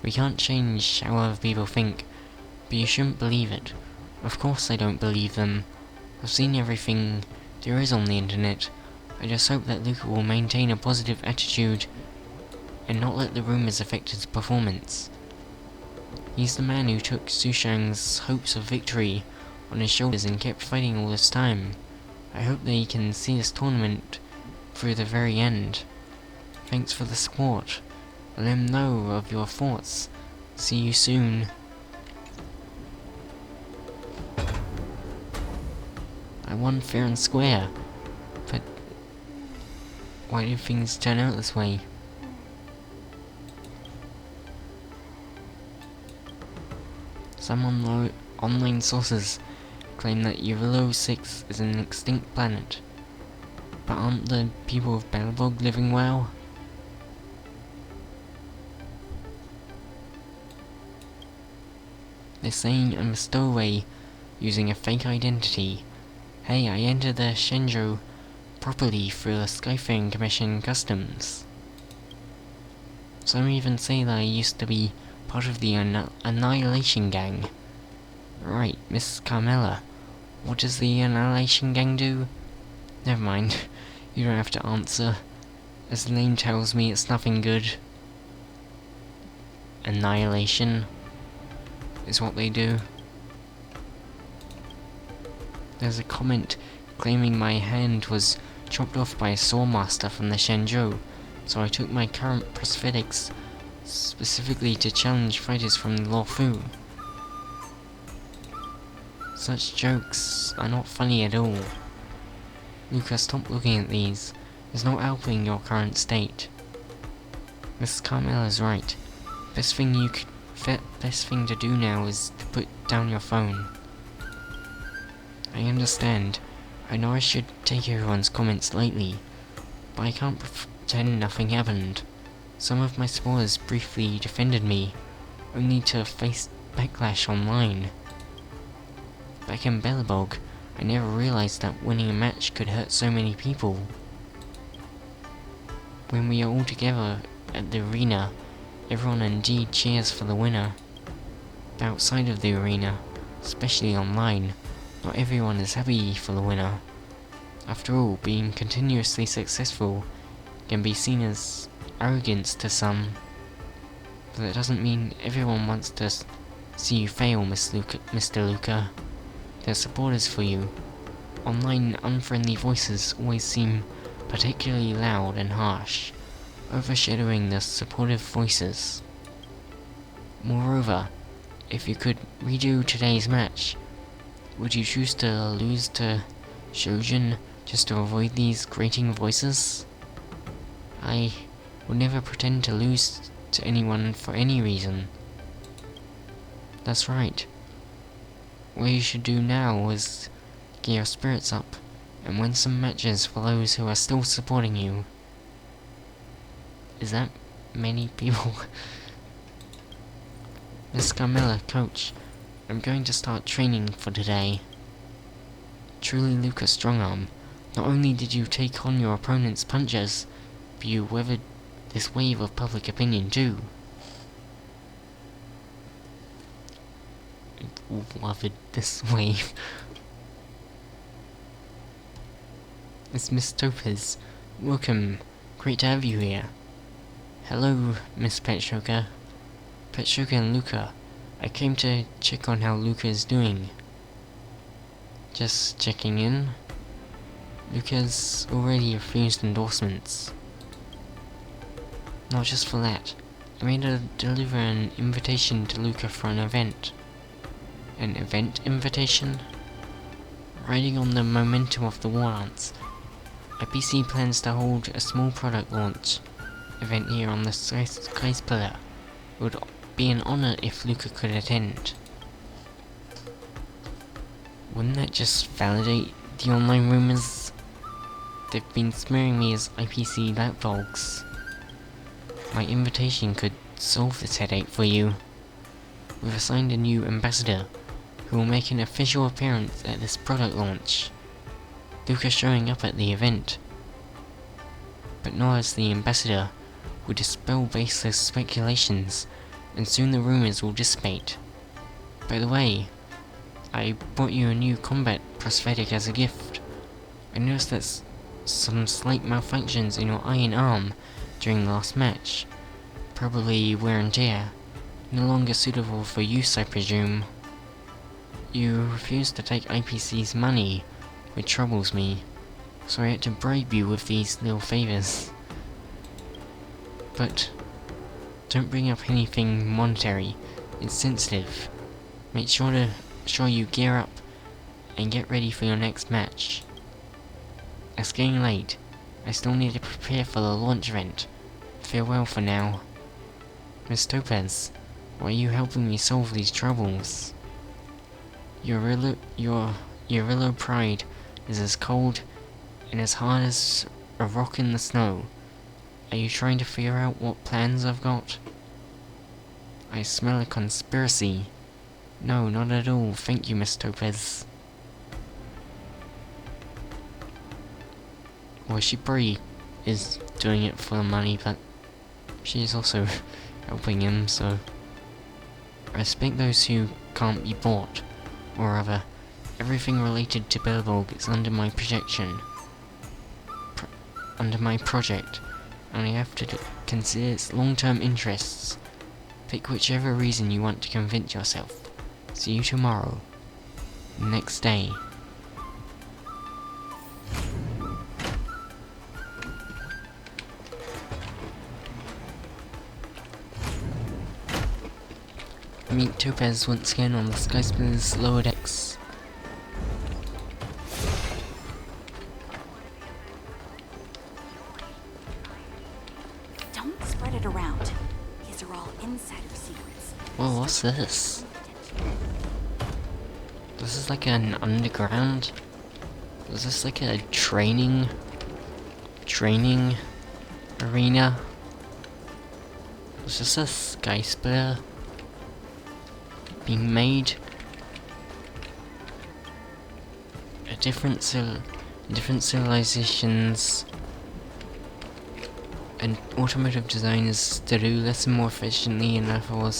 We can't change how other people think, but you shouldn't believe it. Of course I don't believe them. I've seen everything there is on the internet. I just hope that Luca will maintain a positive attitude and not let the rumors affect his performance. He's the man who took Sushang's hopes of victory on his shoulders and kept fighting all this time. I hope that he can see this tournament through the very end. Thanks for the support. Let him know of your thoughts. See you soon. I won fair and square, but why do things turn out this way? Some online sources claim that Eurilo 6 is an extinct planet. But aren't the people of Belobog living well? They're saying I'm a stowaway using a fake identity. Hey, I entered the Shenzhou properly through the Skyfaring Commission customs. Some even say that I used to be part of the Annihilation Gang. Right, Miss Carmela, what does the Annihilation Gang do? Never mind, you don't have to answer. As the name tells me, it's nothing good. Annihilation is what they do. There's a comment claiming my hand was chopped off by a sawmaster from the Shenzhou, so I took my current prosthetics specifically to challenge fighters from the Luofu. Such jokes are not funny at all. Luca, stop looking at these. It's not helping your current state. Mrs. Carmela's right. Best thing to do now is to put down your phone. I understand. I know I should take everyone's comments lightly, but I can't pretend nothing happened. Some of my supporters briefly defended me, only to face backlash online. Back in Belobog, I never realized that winning a match could hurt so many people. When we are all together at the arena, everyone indeed cheers for the winner. But outside of the arena, especially online, not everyone is happy for the winner. After all, being continuously successful can be seen as arrogance to some, but that doesn't mean everyone wants to see you fail, Mr. Luca. They're supporters for you. Online unfriendly voices always seem particularly loud and harsh, overshadowing the supportive voices. Moreover, if you could redo today's match, would you choose to lose to Shojin just to avoid these grating voices? I would never pretend to lose to anyone for any reason. That's right. What you should do now is get your spirits up and win some matches for those who are still supporting you. Is that many people? Miss Carmilla, coach, I'm going to start training for today. Truly Luca Strongarm, not only did you take on your opponent's punches, but you weathered this wave of public opinion too. Weathered this wave. It's Miss Topaz. Welcome. Great to have you here. Hello, Miss Patchsoka. Patchsoka and Luca. I came to check on how Luca is doing. Just checking in. Luca's already refused endorsements. Not just for that. I made her deliver an invitation to Luca for an event. An event invitation? Riding on the momentum of the Wardance, IPC plans to hold a small product launch event here on the Sky's Pillar. It would be an honor if Luca could attend. Wouldn't that just validate the online rumors? They've been smearing me as IPC lapdogs. My invitation could solve this headache for you. We've assigned a new ambassador who will make an official appearance at this product launch. Luca showing up at the event. But Noah as the ambassador will dispel baseless speculations, and soon the rumors will dissipate. By the way, I brought you a new combat prosthetic as a gift. I noticed that some slight malfunctions in your eye and arm during the last match. Probably wear and tear. No longer suitable for use, I presume. You refused to take IPC's money, which troubles me, so I had to bribe you with these little favors. But don't bring up anything monetary. It's sensitive. Make sure you gear up and get ready for your next match. It's getting late. I still need to prepare for the launch event. Farewell for now. Miss Topaz, why are you helping me solve these troubles? Your Urillo pride is as cold and as hard as a rock in the snow. Are you trying to figure out what plans I've got? I smell a conspiracy. No, not at all. Thank you, Miss Topaz. Well, she probably is doing it for the money, but she is also helping him, so I respect those who can't be bought, or rather, everything related to Belborg is under my projection, under my project, and I have to consider its long-term interests. Pick whichever reason you want to convince yourself. See you tomorrow. Next day. Meet Topaz once again on the Skyspeeder's lower decks. Don't spread it around. These are all insider secrets. Whoa, what's this? This is like an underground? Is this like a training arena? Was this a sky splitter being made? Different civilizations and automotive designers to do less and more efficiently, and therefore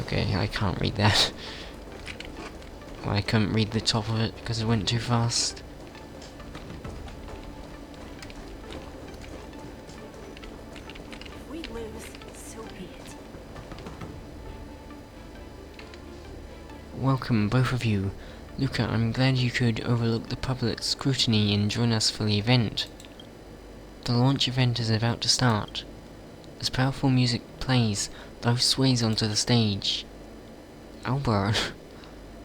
okay, I can't read that. Well, I couldn't read the top of it because it went too fast. If we lose, so be it. Welcome, both of you. Luca, I'm glad you could overlook the public scrutiny and join us for the event. The launch event is about to start. As powerful music plays, the host sways onto the stage. Albert,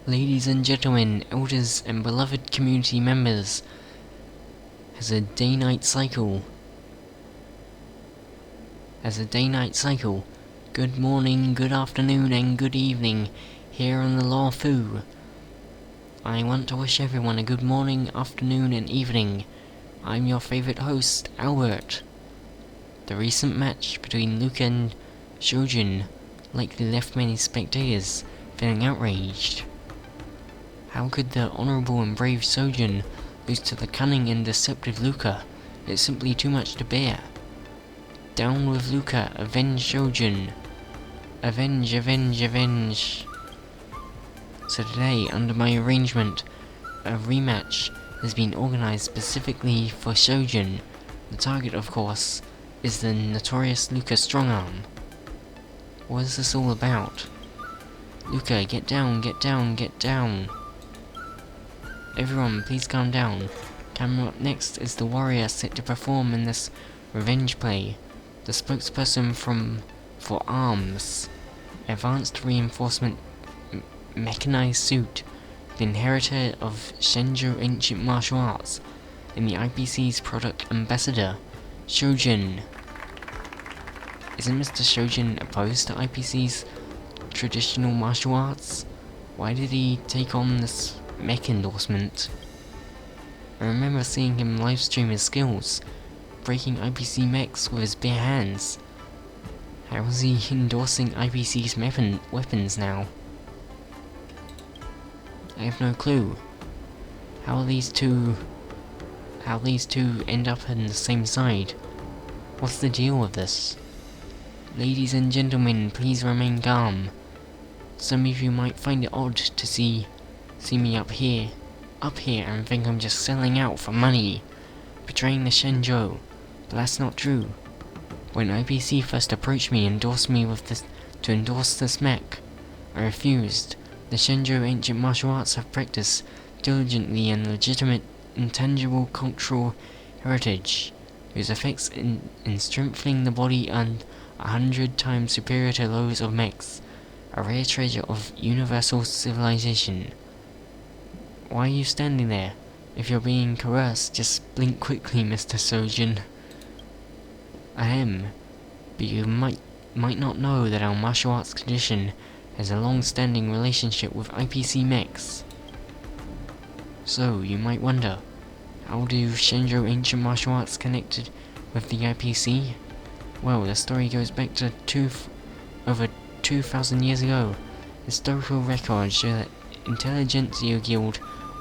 ladies and gentlemen, elders and beloved community members, has a day-night cycle. Good morning, good afternoon, and good evening here on the Law Fu. I want to wish everyone a good morning, afternoon, and evening. I'm your favorite host, Albert. The recent match between Luca and Shojin likely left many spectators feeling outraged. How could the honorable and brave Shojin lose to the cunning and deceptive Luca? It's simply too much to bear. Down with Luca, avenge Shojin. Avenge, avenge, avenge. So today, under my arrangement, a rematch has been organized specifically for Shojin. The target, of course, is the notorious Luca Strongarm. What is this all about? Luca, get down, get down, get down. Everyone, please calm down. Coming up next is the warrior set to perform in this revenge play. The spokesperson for ARMS, Advanced Reinforcement Mechanized Suit, the inheritor of Shenzhou Ancient Martial Arts, and the IPC's product ambassador, Shojin. Isn't Mr. Shojin opposed to IPC's traditional martial arts? Why did he take on this mech endorsement? I remember seeing him livestream his skills, breaking IPC mechs with his bare hands. How is he endorsing IPC's weapons now? I have no clue. How these two end up on the same side? What's the deal with this? Ladies and gentlemen, please remain calm. Some of you might find it odd to see me up here and think I'm just selling out for money, betraying the Shenzhou, but that's not true. When IPC first approached me and endorsed me to endorse this mech, I refused. The Shenzhou Ancient Martial Arts have practiced diligently and legitimate, intangible cultural heritage, whose effects in strengthening the body are 100 times superior to those of mechs, a rare treasure of universal civilization. Why are you standing there? If you're being coerced, just blink quickly, Mr. Shojin. I am, but you might not know that our martial arts tradition has a long-standing relationship with IPC mechs. So, you might wonder, how do Shenzhou Ancient Martial Arts connected with the IPC? Well, the story goes back to over 2,000 years ago. Historical records show that Intelligentsia Guild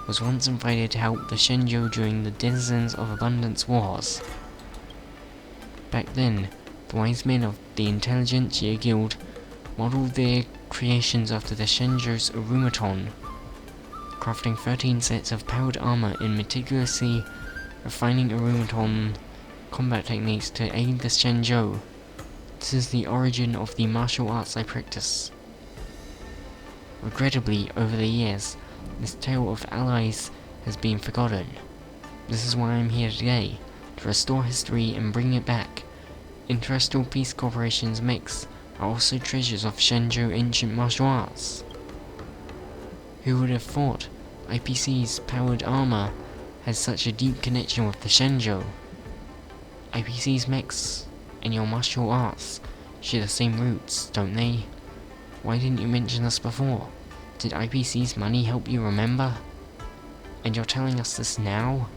was once invited to help the Shenzhou during the Denizens of Abundance Wars. Back then, the wise men of the Intelligentsia Guild modeled their creations after the Shenzhou's Arumaton, crafting 13 sets of powered armor and meticulously refining Arumaton combat techniques to aid the Shenzhou. This is the origin of the martial arts I practice. Regrettably, over the years, this tale of allies has been forgotten. This is why I'm here today, to restore history and bring it back. Interstellar Peace Corporation's mechs are also treasures of Shenzhou Ancient Martial Arts. Who would have thought IPC's powered armor has such a deep connection with the Shenzhou? IPC's mechs and your martial arts share the same roots, don't they? Why didn't you mention this before? Did IPC's money help you remember? And you're telling us this now?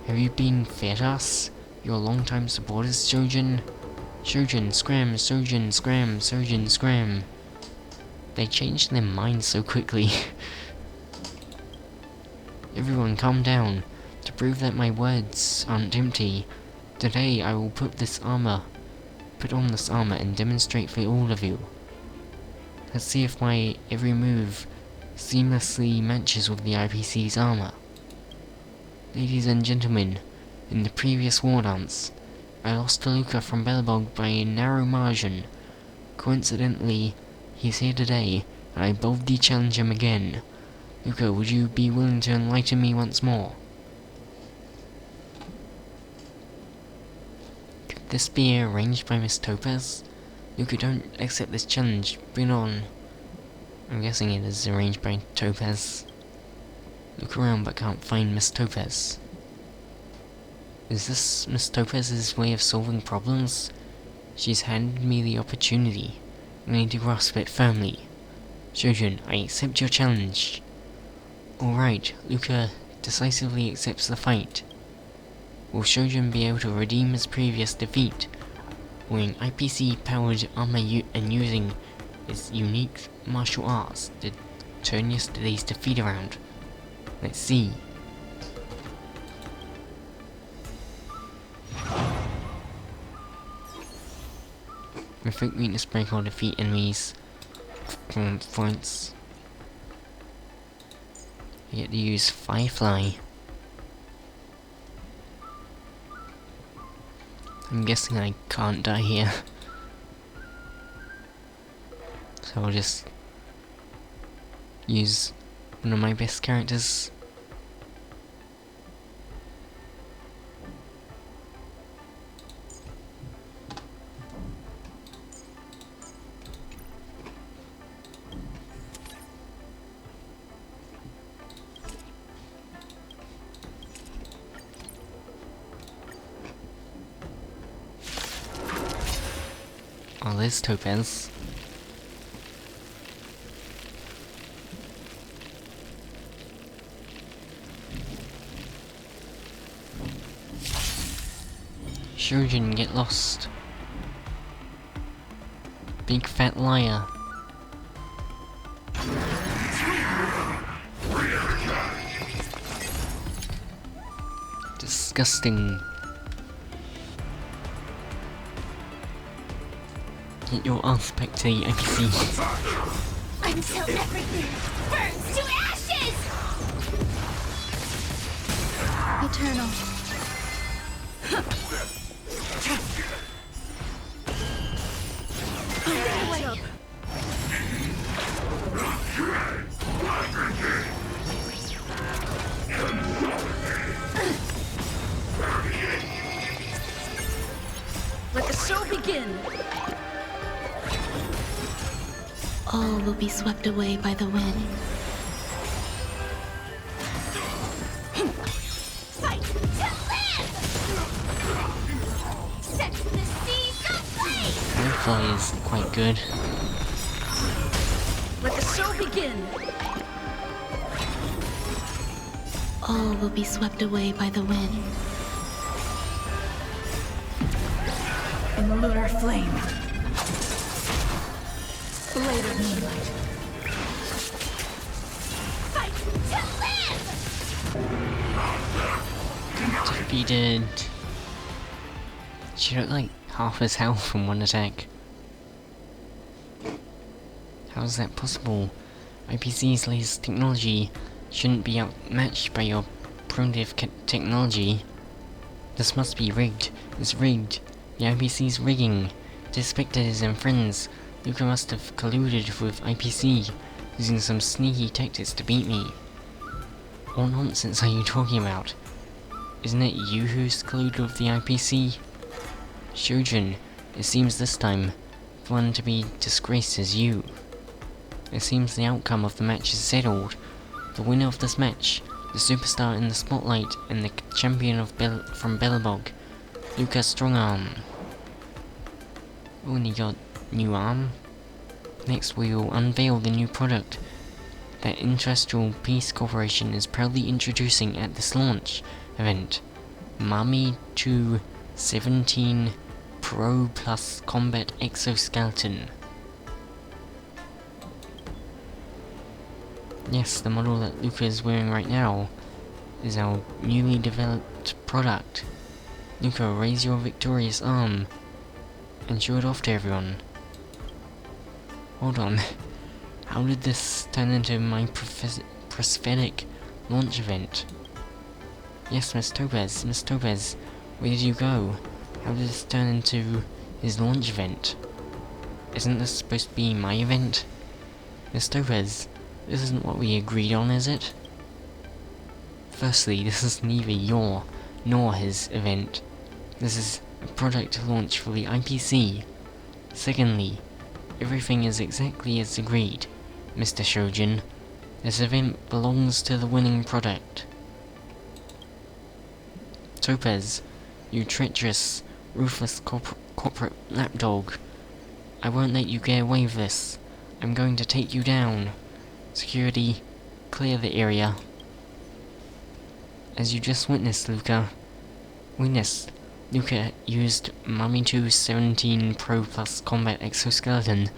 Have you been fed us, your longtime supporters, Shojin? Surgeon, scram, surgeon, scram, surgeon, scram. They changed their minds so quickly. Everyone calm down. To prove that my words aren't empty, today I will put on this armor and demonstrate for all of you. Let's see if my every move seamlessly matches with the IPC's armor. Ladies and gentlemen, in the previous Wardance, I lost to Luca from Belobog by a narrow margin. Coincidentally, he's here today, and I boldly challenge him again. Luca, would you be willing to enlighten me once more? Could this be arranged by Miss Topaz? Luca, don't accept this challenge. Bring it on. I'm guessing it is arranged by Topaz. Look around but can't find Miss Topaz. Is this Miss Topaz's way of solving problems? She's handed me the opportunity. I need to grasp it firmly. Shojin, I accept your challenge. Alright, Luca decisively accepts the fight. Will Shojin be able to redeem his previous defeat? Wearing IPC-powered armor and using his unique martial arts to turn yesterday's defeat around? Let's see. Inflict weakness break or defeat enemies from fronts. I get to use Firefly. I'm guessing I can't die here. So I'll just use one of my best characters. Oh, there's Topaz. Shojin, get lost. Big fat liar. Disgusting. Get your ass back to the IPC. Until everything burns to ashes! Eternal. Let the show begin! All will be swept away by the wind. Fight to live! Set the seas aflame! Firefly is quite good. Let the show begin! All will be swept away by the wind. In the lunar flame. Blade of moonlight. Fight to live! Defeated. She took like half his health from one attack. How is that possible? IPC's latest technology shouldn't be outmatched by your primitive technology. This must be rigged. It's rigged. The IPC's rigging. The spectators and friends. Luca must have colluded with IPC, using some sneaky tactics to beat me. What nonsense are you talking about? Isn't it you who's colluded with the IPC? Shojin, it seems this time, the one to be disgraced is you. It seems the outcome of the match is settled. The winner of this match, the superstar in the spotlight and the champion from Belobog, Luca Strongarm. Oh, and he got new arm. Next we will unveil the new product that Industrial Peace Corporation is proudly introducing at this launch event. Mami 2 17 Pro Plus Combat Exoskeleton. Yes, the model that Luca is wearing right now is our newly developed product. Luca, raise your victorious arm and show it off to everyone. Hold on, how did this turn into my prosthetic launch event? Yes, Miss Topaz, where did you go? How did this turn into his launch event? Isn't this supposed to be my event? Miss Topaz, this isn't what we agreed on, is it? Firstly, this is neither your nor his event. This is a product launch for the IPC. Secondly, everything is exactly as agreed, Mr. Shojin. This event belongs to the winning product. Topaz, you treacherous, ruthless corporate lapdog. I won't let you get away with this. I'm going to take you down. Security, clear the area. As you just witnessed, Luca used Mummy 217 Pro Plus Combat Exoskeleton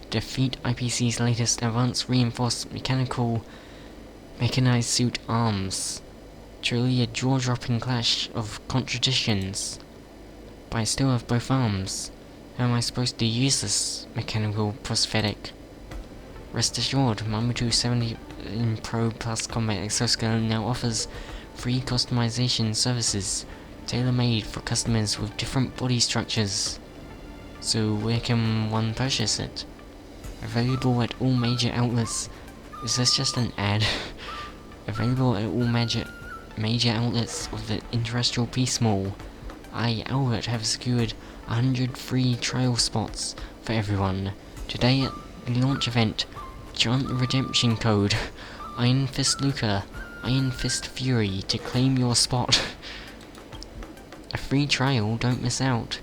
to defeat IPC's latest advanced reinforced mechanized suit arms. Truly a jaw-dropping clash of contradictions. But I still have both arms. How am I supposed to use this mechanical prosthetic? Rest assured, Mummy 270 Pro Plus Combat Exoskeleton now offers free customization services, tailor-made for customers with different body structures. So where can one purchase it? Available at all major outlets. Is this just an ad? Available at all major outlets of the Industrial Peace Mall. I, Albert, have secured 100 free trial spots for everyone. Today at the launch event, chant the redemption code Iron Fist Luca, Iron Fist Fury to claim your spot. A free trial, don't miss out.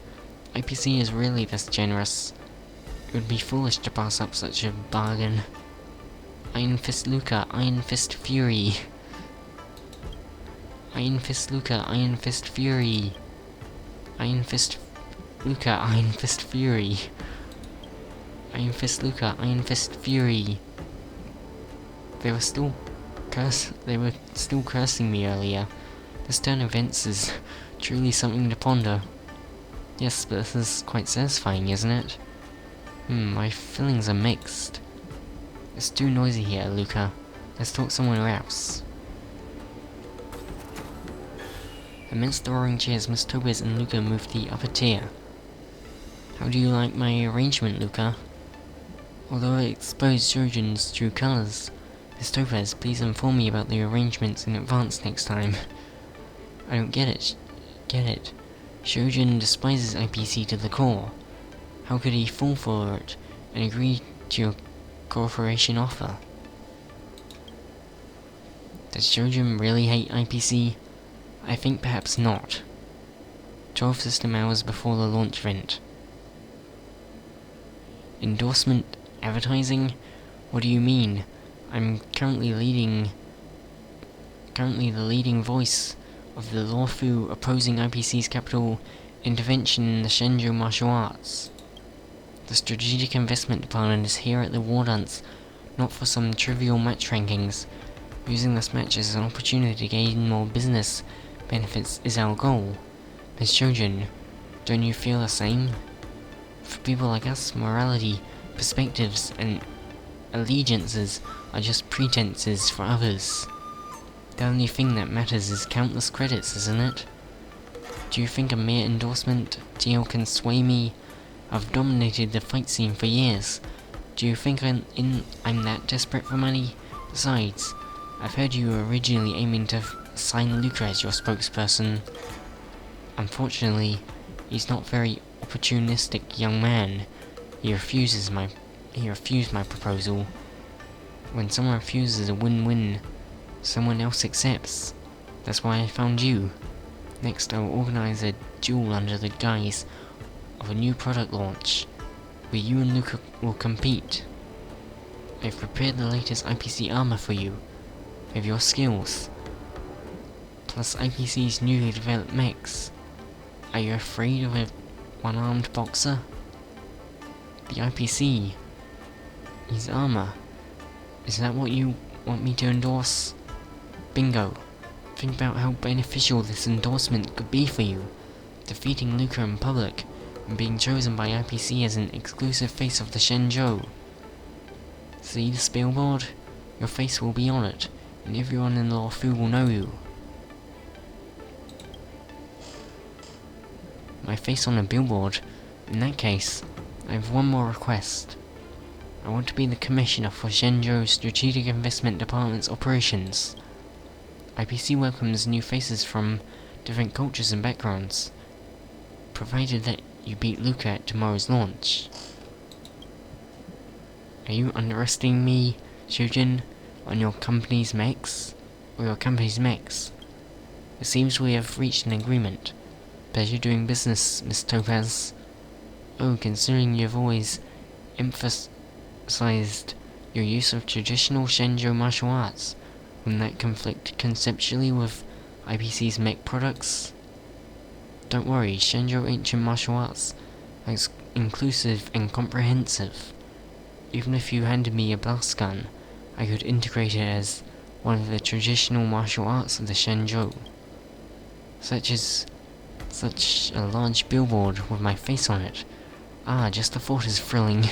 IPC is really this generous. It would be foolish to pass up such a bargain. Iron Fist Luca, Iron Fist Fury. Iron Fist Luca, Iron Fist Fury. Iron Fist Luca, Iron Fist Fury. Iron Fist Luca, Iron Fist Fury. They were still cursing me earlier. This turn of events is truly something to ponder. Yes, but this is quite satisfying, isn't it? My feelings are mixed. It's too noisy here, Luca. Let's talk somewhere else. Amidst the roaring cheers, Miss Topaz and Luca moved to the upper tier. How do you like my arrangement, Luca? Although it exposed Shojin's true colors, Miss Topaz, please inform me about the arrangements in advance next time. I don't get it. Shojin despises IPC to the core. How could he fall for it and agree to your cooperation offer? Does Shojin really hate IPC? I think perhaps not. 12 system hours before the launch event. Endorsement advertising? What do you mean? I'm currently the leading voice of the lawful opposing IPC's capital intervention in the Shenzhou martial arts. The Strategic Investment Department is here at the Wardance, not for some trivial match rankings. Using this match as an opportunity to gain more business benefits is our goal. Ms. Shojin, don't you feel the same? For people like us, morality, perspectives, and allegiances are just pretenses for others. The only thing that matters is countless credits, isn't it? Do you think a mere endorsement deal can sway me? I've dominated the fight scene for years. Do you think I'm that desperate for money? Besides, I've heard you were originally aiming to assign Luca as your spokesperson. Unfortunately, he's not a very opportunistic young man. He refused my proposal. When someone refuses a win-win, someone else accepts. That's why I found you. Next, I will organize a duel under the guise of a new product launch, where you and Luca will compete. I've prepared the latest IPC armor for you, with your skills, plus IPC's newly developed mechs. Are you afraid of a one-armed boxer? The IPC. His armor. Is that what you want me to endorse? Bingo. Think about how beneficial this endorsement could be for you. Defeating Luca in public, and being chosen by IPC as an exclusive face of the Shenzhou. See this billboard? Your face will be on it, and everyone in Lawfu will know you. My face on a billboard? In that case, I have one more request. I want to be the commissioner for Shenzhou Strategic Investment Department's operations. IPC welcomes new faces from different cultures and backgrounds, provided that you beat Luca at tomorrow's launch. Are you underestimating me, Shujin, on your company's mechs? Or your company's mechs? It seems we have reached an agreement. Pleasure doing business, Miss Topaz. Oh, considering you've always emphasized your use of traditional Shenzhou martial arts, wouldn't that conflict conceptually with IPC's mech products? Don't worry, Shenzhou ancient martial arts is inclusive and comprehensive. Even if you handed me a blast gun, I could integrate it as one of the traditional martial arts of the Shenzhou. Such a large billboard with my face on it. Ah, just the thought is thrilling.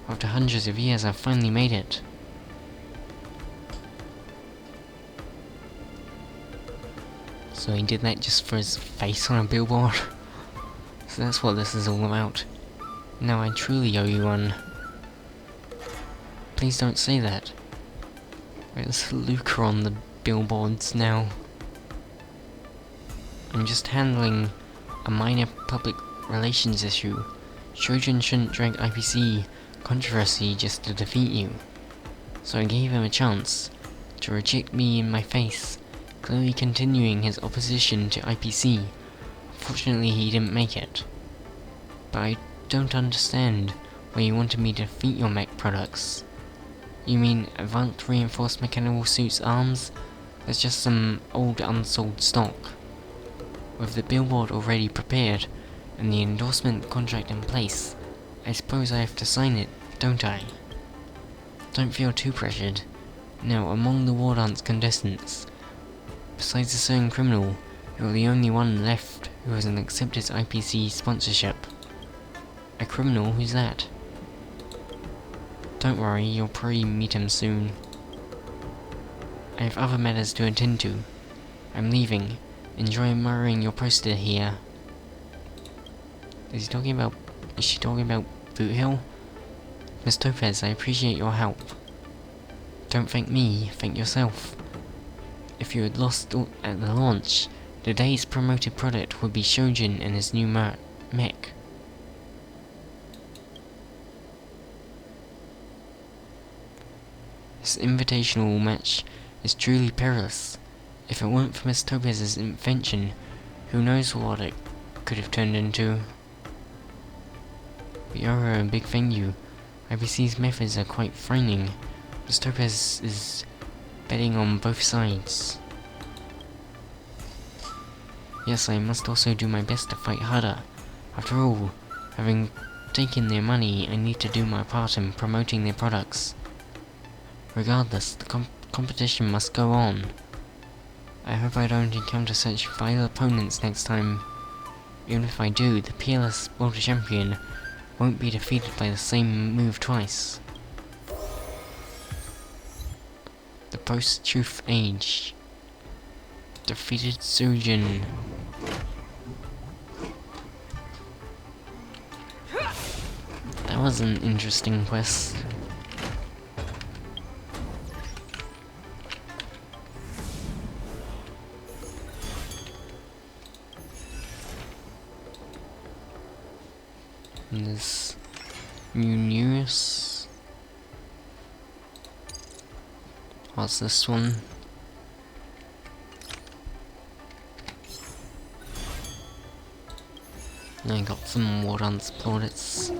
After hundreds of years, I've finally made it. So he did that just for his face on a billboard? So that's what this is all about. Now I truly owe you one. Please don't say that. There's Luca on the billboards now. I'm just handling a minor public relations issue. Shojin shouldn't drag IPC controversy just to defeat you. So I gave him a chance to reject me in my face, clearly continuing his opposition to IPC. Fortunately, he didn't make it. But I don't understand why you wanted me to defeat your mech products. You mean advanced reinforced mechanical suits arms? There's just some old unsold stock. With the billboard already prepared, and the endorsement contract in place, I suppose I have to sign it, don't I? Don't feel too pressured. Now, among the Wardance contestants, besides a certain criminal, you're the only one left who hasn't accepted IPC sponsorship. A criminal? Who's that? Don't worry, you'll probably meet him soon. I have other matters to attend to. I'm leaving. Enjoy admiring your poster here. Is she talking about Boot Hill? Miss Topaz, I appreciate your help. Don't thank me, thank yourself. If you had lost at the launch, today's promoted product would be Shojin and his new mech. This invitational match is truly perilous. If it weren't for Miss Topaz's invention, who knows what it could have turned into. We are a big venue. IBC's methods are quite frightening. Miss Topaz is betting on both sides. Yes, I must also do my best to fight harder. After all, having taken their money, I need to do my part in promoting their products. Regardless, the competition must go on. I hope I don't encounter such vile opponents next time. Even if I do, the peerless world champion won't be defeated by the same move twice. The post-truth age. Defeated Sujin. That was an interesting quest. And there's new news. What's this one? I got some Wardance plaudits.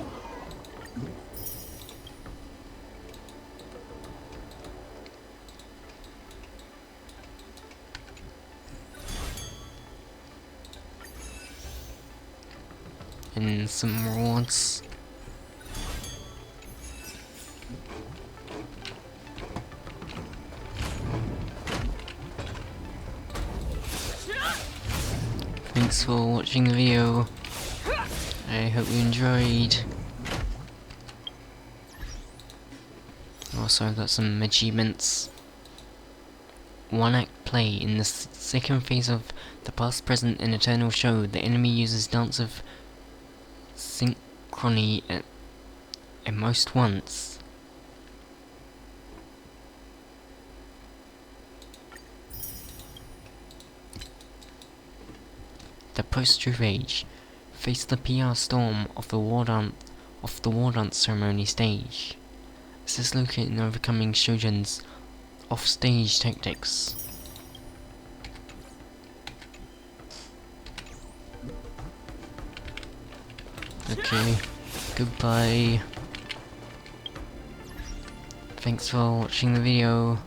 and some rewards. Thanks for watching the video. I hope you enjoyed. Also, I've got some achievements. One act play. In the second phase of the past, present, and eternal show, the enemy uses Dance of Synchrony at most once. The post-truth age. Face the PR storm of the Wardance ceremony stage. Assist locate in overcoming Shoujin's off-stage tactics. Okay, goodbye. Thanks for watching the video.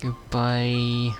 Goodbye.